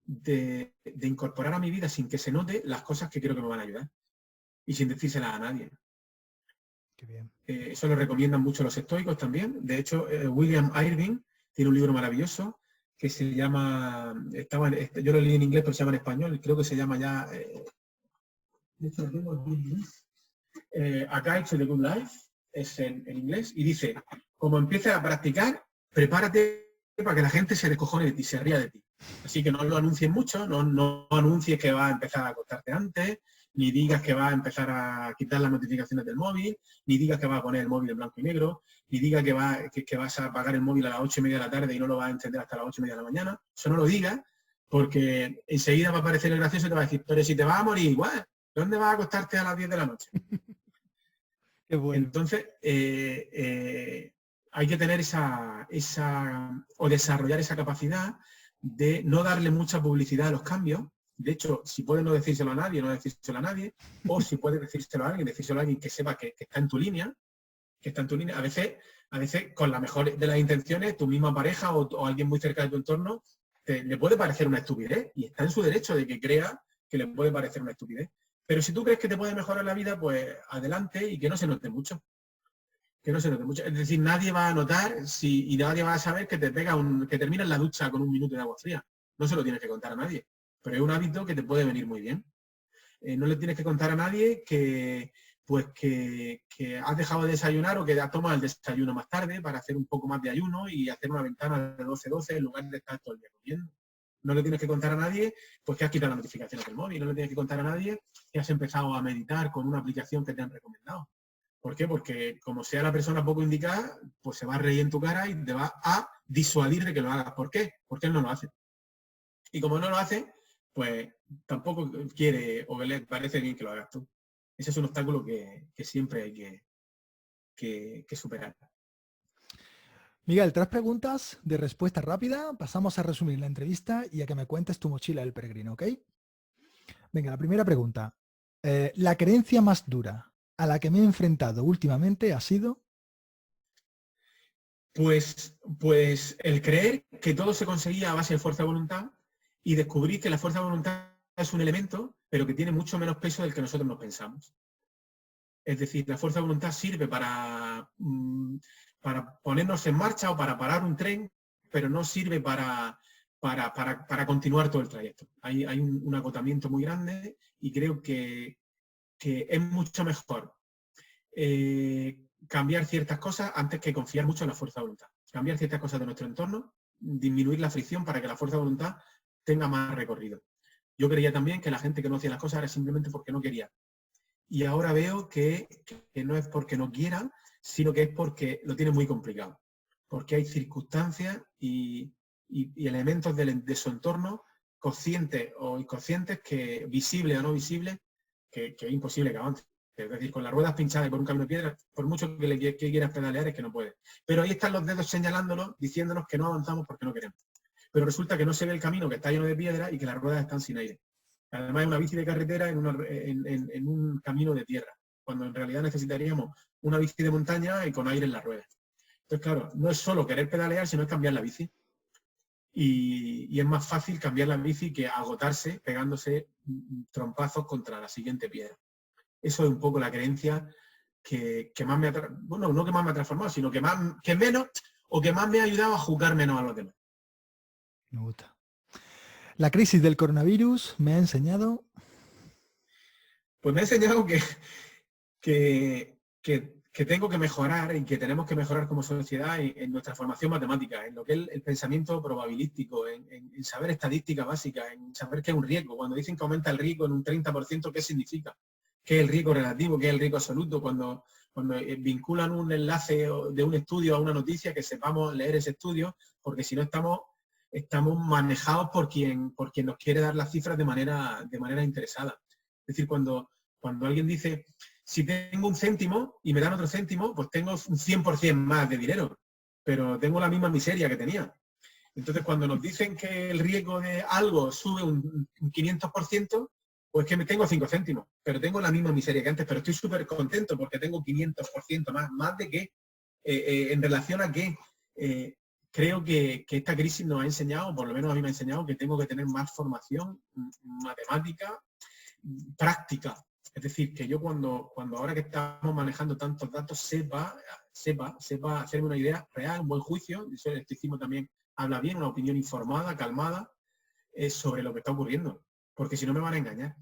de incorporar a mi vida sin que se note las cosas que creo que me van a ayudar y sin decírselas a nadie. Qué bien. Eso lo recomiendan mucho los estoicos también. De hecho, William Irving tiene un libro maravilloso que se llama, yo lo leí en inglés pero se llama en español, creo que se llama ya, de hecho lo tengo en inglés, A Guide to the Good Life, es en inglés, y dice, como empieces a practicar, prepárate para que la gente se descojone de ti, se ría de ti. Así que no lo anuncies mucho, no anuncies que vas a empezar a acostarte antes, ni digas que vas a empezar a quitar las notificaciones del móvil, ni digas que vas a poner el móvil en blanco y negro, ni digas que vas a apagar el móvil a las 8:30 de la tarde y no lo vas a encender hasta las 8:30 de la mañana. Eso no lo digas, porque enseguida va a aparecer el gracioso y te va a decir, pero si te vas a morir igual, ¿dónde vas a acostarte a las 10 de la noche? Qué bueno. Entonces, hay que tener o desarrollar esa capacidad de no darle mucha publicidad a los cambios. De hecho, si puedes no decírselo a nadie, no decírselo a nadie, o si puedes decírselo a alguien que sepa que está en tu línea, A veces, con la mejor de las intenciones, tu misma pareja o alguien muy cerca de tu entorno, le puede parecer una estupidez, y está en su derecho de que crea que le puede parecer una estupidez. Pero si tú crees que te puede mejorar la vida, pues adelante y que no se note mucho. Es decir, nadie va a notar y nadie va a saber que que terminas la ducha con un minuto de agua fría. No se lo tienes que contar a nadie. Pero es un hábito que te puede venir muy bien. No le tienes que contar a nadie que has dejado de desayunar o que has tomado el desayuno más tarde para hacer un poco más de ayuno y hacer una ventana de 12-12 en lugar de estar todo el día comiendo. No le tienes que contar a nadie pues que has quitado las notificaciones del móvil. No le tienes que contar a nadie que has empezado a meditar con una aplicación que te han recomendado. ¿Por qué? Porque como sea la persona poco indicada, pues se va a reír en tu cara y te va a disuadir de que lo hagas. ¿Por qué? Porque él no lo hace. Y como no lo hace, pues tampoco quiere o le parece bien que lo hagas tú. Ese es un obstáculo que siempre hay que superar. Miguel, 3 preguntas de respuesta rápida. Pasamos a resumir la entrevista y a que me cuentes tu mochila del peregrino, ¿ok? Venga, la primera pregunta. La creencia más dura a la que me he enfrentado últimamente ha sido... Pues el creer que todo se conseguía a base de fuerza de voluntad y descubrir que la fuerza de voluntad es un elemento, pero que tiene mucho menos peso del que nosotros nos pensamos. Es decir, la fuerza de voluntad sirve para ponernos en marcha o para parar un tren, pero no sirve para continuar todo el trayecto. Hay un agotamiento muy grande y creo que es mucho mejor cambiar ciertas cosas antes que confiar mucho en la fuerza de voluntad. Cambiar ciertas cosas de nuestro entorno, disminuir la fricción para que la fuerza de voluntad tenga más recorrido. Yo creía también que la gente que no hacía las cosas era simplemente porque no quería. Y ahora veo que no es porque no quiera, sino que es porque lo tiene muy complicado. Porque hay circunstancias y elementos de su entorno, conscientes o inconscientes, visibles o no visibles, que es imposible que avance. Es decir, con las ruedas pinchadas y por un camino de piedra, por mucho que quieras pedalear, es que no puedes. Pero ahí están los dedos señalándonos, diciéndonos que no avanzamos porque no queremos. Pero resulta que no se ve el camino, que está lleno de piedra y que las ruedas están sin aire. Además, es una bici de carretera en un camino de tierra, cuando en realidad necesitaríamos una bici de montaña y con aire en las ruedas. Entonces, claro, no es solo querer pedalear, sino es cambiar la bici. Y es más fácil cambiar la bici que agotarse pegándose trompazos contra la siguiente piedra. Eso es un poco la creencia que más me ha, bueno, no que más me ha transformado, sino que menos, o que más me ha ayudado a juzgar menos a los demás. Me gusta. La crisis del coronavirus me ha enseñado... Pues me ha enseñado que tengo que mejorar y que tenemos que mejorar como sociedad en nuestra formación matemática, en lo que es el pensamiento probabilístico, en saber estadística básica, en saber qué es un riesgo. Cuando dicen que aumenta el riesgo en un 30%, ¿qué significa? ¿Qué es el riesgo relativo? ¿Qué es el riesgo absoluto? Cuando vinculan un enlace de un estudio a una noticia, que sepamos leer ese estudio, porque si no estamos manejados por quien nos quiere dar las cifras de manera interesada. Es decir, cuando alguien dice, si tengo un céntimo y me dan otro céntimo, pues tengo un 100% más de dinero, pero tengo la misma miseria que tenía. Entonces, cuando nos dicen que el riesgo de algo sube un 500%, pues que me tengo 5 céntimos, pero tengo la misma miseria que antes, pero estoy súper contento porque tengo 500% más de qué, en relación a qué. Creo que esta crisis nos ha enseñado, por lo menos a mí me ha enseñado, que tengo que tener más formación matemática, práctica. Es decir, que yo cuando ahora que estamos manejando tantos datos, sepa hacerme una idea real, un buen juicio, eso el estoicismo también habla bien, una opinión informada, calmada, sobre lo que está ocurriendo, porque si no me van a engañar.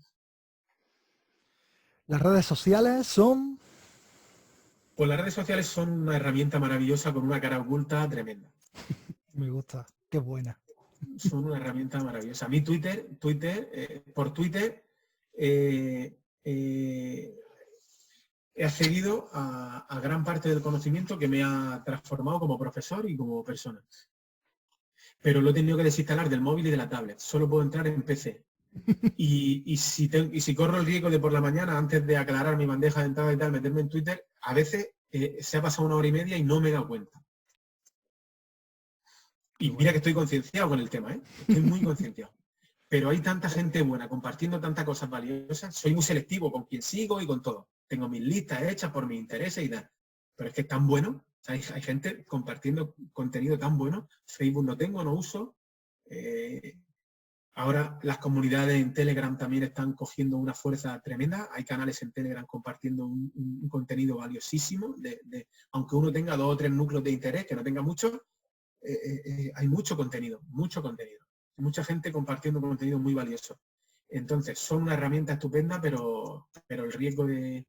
Las redes sociales son... Pues las redes sociales son una herramienta maravillosa con una cara oculta tremenda. Me gusta, qué buena. Son una herramienta maravillosa. A mí por Twitter he accedido a gran parte del conocimiento que me ha transformado como profesor y como persona. Pero lo he tenido que desinstalar del móvil y de la tablet. Solo puedo entrar en PC. Y si corro el riesgo de por la mañana, antes de aclarar mi bandeja de entrada y tal, meterme en Twitter, a veces se ha pasado 1 hora y media y no me he dado cuenta. Y mira que estoy concienciado con el tema, ¿eh? Estoy muy concienciado. Pero hay tanta gente buena compartiendo tantas cosas valiosas. Soy muy selectivo con quien sigo y con todo. Tengo mis listas hechas por mis intereses y tal. Pero es que es tan bueno. O sea, hay gente compartiendo contenido tan bueno. Facebook no tengo, no uso. Ahora las comunidades en Telegram también están cogiendo una fuerza tremenda. Hay canales en Telegram compartiendo un contenido valiosísimo. Aunque uno tenga 2 o 3 núcleos de interés, que no tenga mucho, hay mucho contenido. Mucha gente compartiendo contenido muy valioso. Entonces, son una herramienta estupenda, pero el riesgo de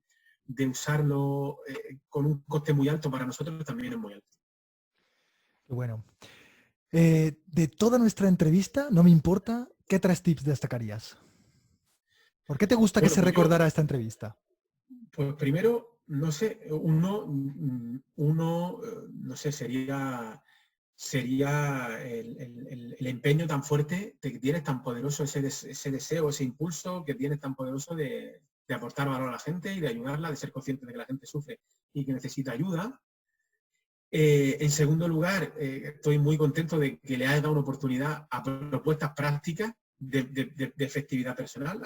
usarlo con un coste muy alto para nosotros también es muy alto. Bueno. De toda nuestra entrevista, no me importa, ¿qué 3 tips destacarías? ¿Por qué te gusta que se recordara esta entrevista? Pues primero, no sé, uno no sé, sería el empeño tan fuerte de que tienes, tan poderoso ese deseo, ese impulso que tienes tan poderoso de aportar valor a la gente y de ayudarla, de ser consciente de que la gente sufre y que necesita ayuda. En segundo lugar, estoy muy contento de que le haya dado una oportunidad a propuestas prácticas de efectividad personal,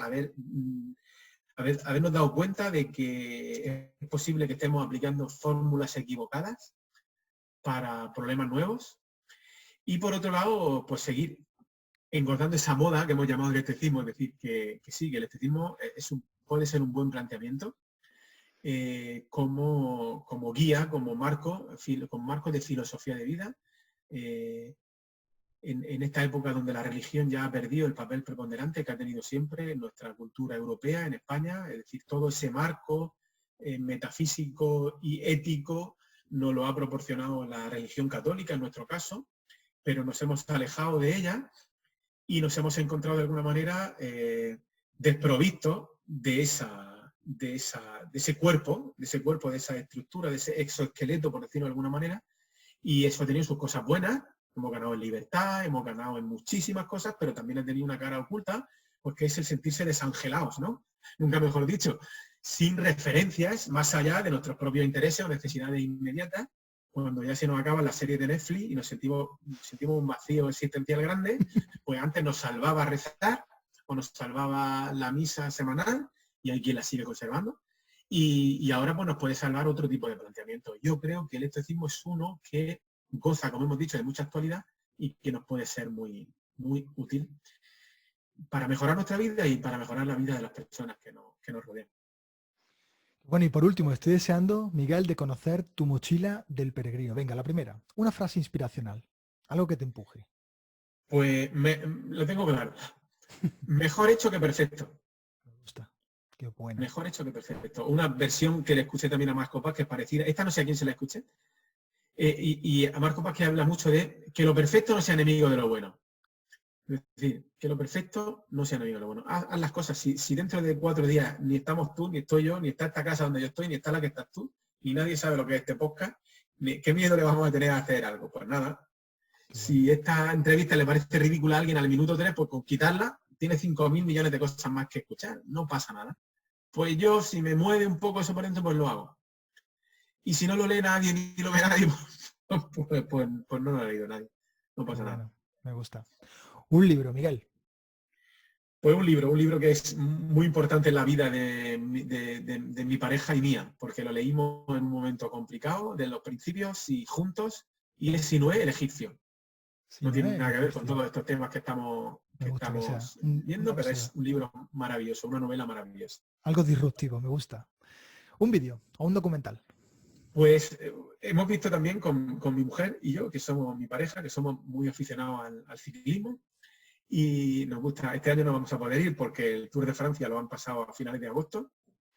habernos dado cuenta de que es posible que estemos aplicando fórmulas equivocadas para problemas nuevos. Y por otro lado, pues seguir engordando esa moda que hemos llamado el estoicismo, es decir, que sí, que el estoicismo puede ser un buen planteamiento como guía, como marco de filosofía de vida. En esta época donde la religión ya ha perdido el papel preponderante que ha tenido siempre en nuestra cultura europea, en España, es decir, todo ese marco metafísico y ético nos lo ha proporcionado la religión católica en nuestro caso, pero nos hemos alejado de ella y nos hemos encontrado de alguna manera desprovistos de ese cuerpo, de esa estructura, de ese exoesqueleto, por decirlo de alguna manera, y eso ha tenido sus cosas buenas. Hemos ganado en libertad, hemos ganado en muchísimas cosas, pero también ha tenido una cara oculta, porque es el sentirse desangelados, ¿no? Nunca mejor dicho, sin referencias más allá de nuestros propios intereses o necesidades inmediatas. Cuando ya se nos acaba la serie de Netflix y nos sentimos un vacío existencial grande, pues antes nos salvaba rezar o nos salvaba la misa semanal, y hay quien la sigue conservando, Y ahora pues nos puede salvar otro tipo de planteamiento. Yo creo que el estoicismo es uno que goza, como hemos dicho, de mucha actualidad y que nos puede ser muy, muy útil para mejorar nuestra vida y para mejorar la vida de las personas que nos rodean. Bueno, y por último, estoy deseando, Miguel, de conocer tu mochila del peregrino. Venga, la primera, una frase inspiracional, algo que te empuje. Pues lo tengo claro. Mejor hecho que perfecto. Me gusta, qué buena. Mejor hecho que perfecto. Una versión que le escuché también a Marco Paz, que es parecida. Esta no sé a quién se la escuché. Y a Marco Paz que habla mucho de que lo perfecto no sea enemigo de lo bueno. Es decir, que lo perfecto no sea enemigo de lo bueno. Haz las cosas. Si dentro de 4 días ni estamos tú, ni estoy yo, ni está esta casa donde yo estoy, ni está la que estás tú, y nadie sabe lo que es este podcast, ¿qué miedo le vamos a tener a hacer algo? Pues nada. Si esta entrevista le parece ridícula a alguien al minuto 3, pues con quitarla, tiene 5.000 millones de cosas más que escuchar. No pasa nada. Pues yo, si me mueve un poco eso por dentro, pues lo hago. Y si no lo lee nadie, ni lo ve nadie, pues no lo ha leído nadie. No pasa nada. Me gusta. Un libro, Miguel. Pues un libro que es muy importante en la vida de mi pareja y mía, porque lo leímos en un momento complicado, de los principios y juntos, y es Sinué, el egipcio. No tiene nada que ver con todos estos temas que estamos viendo, pero es un libro maravilloso, una novela maravillosa. Algo disruptivo, me gusta. Un vídeo o un documental. Pues hemos visto también con mi mujer y yo, que somos mi pareja, que somos muy aficionados al ciclismo, y nos gusta. Este año no vamos a poder ir porque el Tour de Francia lo han pasado a finales de agosto,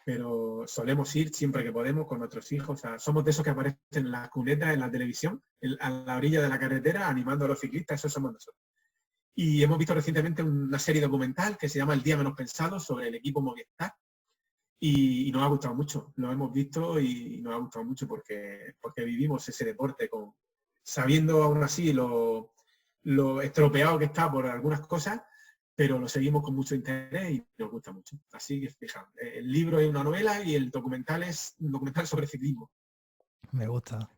pero solemos ir siempre que podemos con nuestros hijos. O sea, somos de esos que aparecen en las cunetas, en la televisión, a la orilla de la carretera, animando a los ciclistas. Esos somos nosotros. Y hemos visto recientemente una serie documental que se llama El Día Menos Pensado, sobre el equipo Movistar, y nos ha gustado mucho. Lo hemos visto y nos ha gustado mucho porque vivimos ese deporte sabiendo aún así lo estropeado que está por algunas cosas, pero lo seguimos con mucho interés y nos gusta mucho. Así que, fijaos, el libro es una novela y el documental es un documental sobre ciclismo. Me gusta.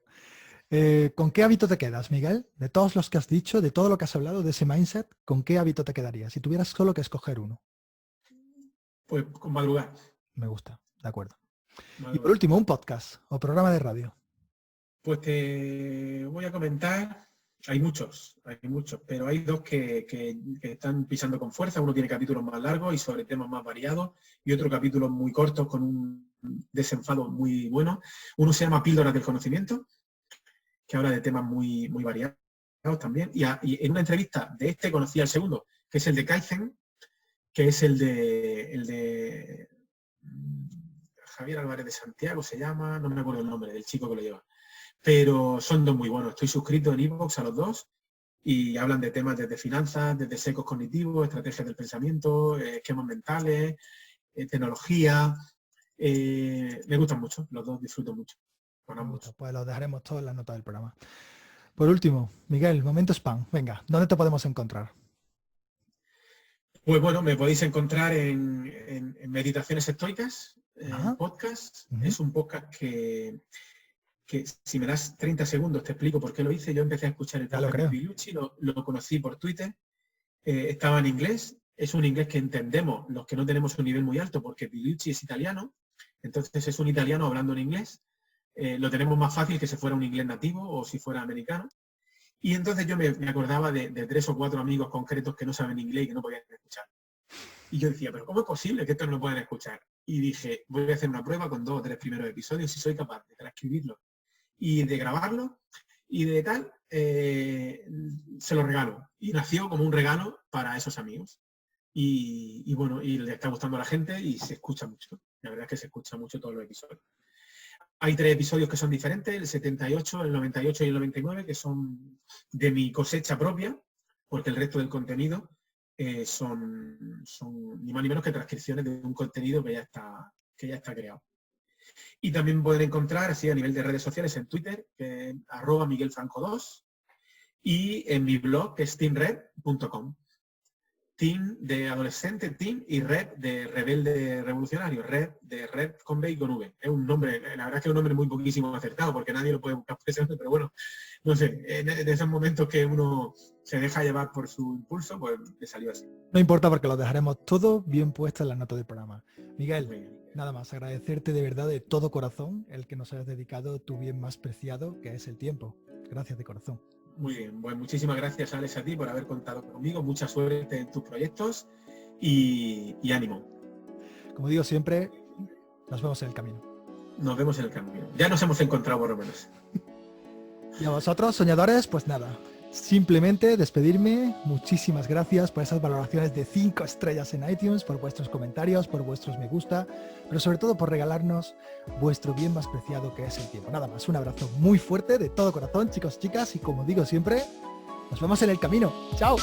¿Con qué hábito te quedas, Miguel? De todos los que has dicho, de todo lo que has hablado, de ese mindset, ¿con qué hábito te quedarías? Si tuvieras solo que escoger uno. Pues con madrugar. Me gusta, de acuerdo. Madrugar. Y por último, un podcast o programa de radio. Pues te voy a comentar. Hay muchos, pero hay dos que están pisando con fuerza. Uno tiene capítulos más largos y sobre temas más variados, y otro capítulos muy cortos con un desenfado muy bueno. Uno se llama Píldoras del Conocimiento, que habla de temas muy, muy variados también. Y en una entrevista de este conocí al segundo, que es el de Kaizen, que es el de Javier Álvarez de Santiago, se llama, no me acuerdo el nombre del chico que lo lleva. Pero son dos muy buenos. Estoy suscrito en iVoox a los dos y hablan de temas desde finanzas, desde sesgos cognitivos, estrategias del pensamiento, esquemas mentales, tecnología. Me gustan mucho, los dos disfruto mucho. Con ambos. Pues los dejaremos todos en la nota del programa. Por último, Miguel, momento spam. Venga, ¿dónde te podemos encontrar? Pues bueno, me podéis encontrar en Meditaciones Estoicas, podcast. Es un podcast que si me das 30 segundos te explico por qué lo hice. Yo empecé a escuchar el podcast de Pigliucci, lo conocí por Twitter, estaba en inglés, es un inglés que entendemos los que no tenemos un nivel muy alto porque Pigliucci es italiano, entonces es un italiano hablando en inglés, lo tenemos más fácil que si fuera un inglés nativo o si fuera americano. Y entonces yo me acordaba de 3 o 4 amigos concretos que no saben inglés y que no podían escuchar. Y yo decía, pero ¿cómo es posible que estos no puedan escuchar? Y dije, voy a hacer una prueba con 2 o 3 primeros episodios si soy capaz de transcribirlo y de grabarlo y de tal, se lo regalo. Y nació como un regalo para esos amigos. Y bueno, y le está gustando a la gente y se escucha mucho. La verdad es que se escucha mucho todos los episodios. Hay 3 episodios que son diferentes, el 78, el 98 y el 99, que son de mi cosecha propia, porque el resto del contenido son ni más ni menos que transcripciones de un contenido que ya está creado. Y también pueden encontrar, así a nivel de redes sociales, en Twitter, @MiguelFranco2, y en mi blog, que es teamred.com. Team de adolescente, team, y red de rebelde revolucionario, red de red con B y con V. Es un nombre, la verdad es que es un nombre muy poquísimo acertado, porque nadie lo puede buscar por ese nombre, pero bueno, no sé, en esos momentos que uno se deja llevar por su impulso, pues le salió así. No importa porque lo dejaremos todo bien puesto en la nota del programa. Miguel, Nada más, agradecerte de verdad de todo corazón el que nos hayas dedicado tu bien más preciado, que es el tiempo. Gracias de corazón. Muy bien, pues muchísimas gracias, Alex, a ti por haber contado conmigo. Mucha suerte en tus proyectos y ánimo. Como digo siempre, nos vemos en el camino. Nos vemos en el camino. Ya nos hemos encontrado por lo menos. Y a vosotros, soñadores, pues nada. Simplemente despedirme. Muchísimas gracias por esas valoraciones de 5 estrellas en iTunes, por vuestros comentarios, por vuestros me gusta, pero sobre todo por regalarnos vuestro bien más preciado, que es el tiempo. Nada más, un abrazo muy fuerte de todo corazón, chicos, chicas, y como digo siempre, nos vemos en el camino. ¡Chao!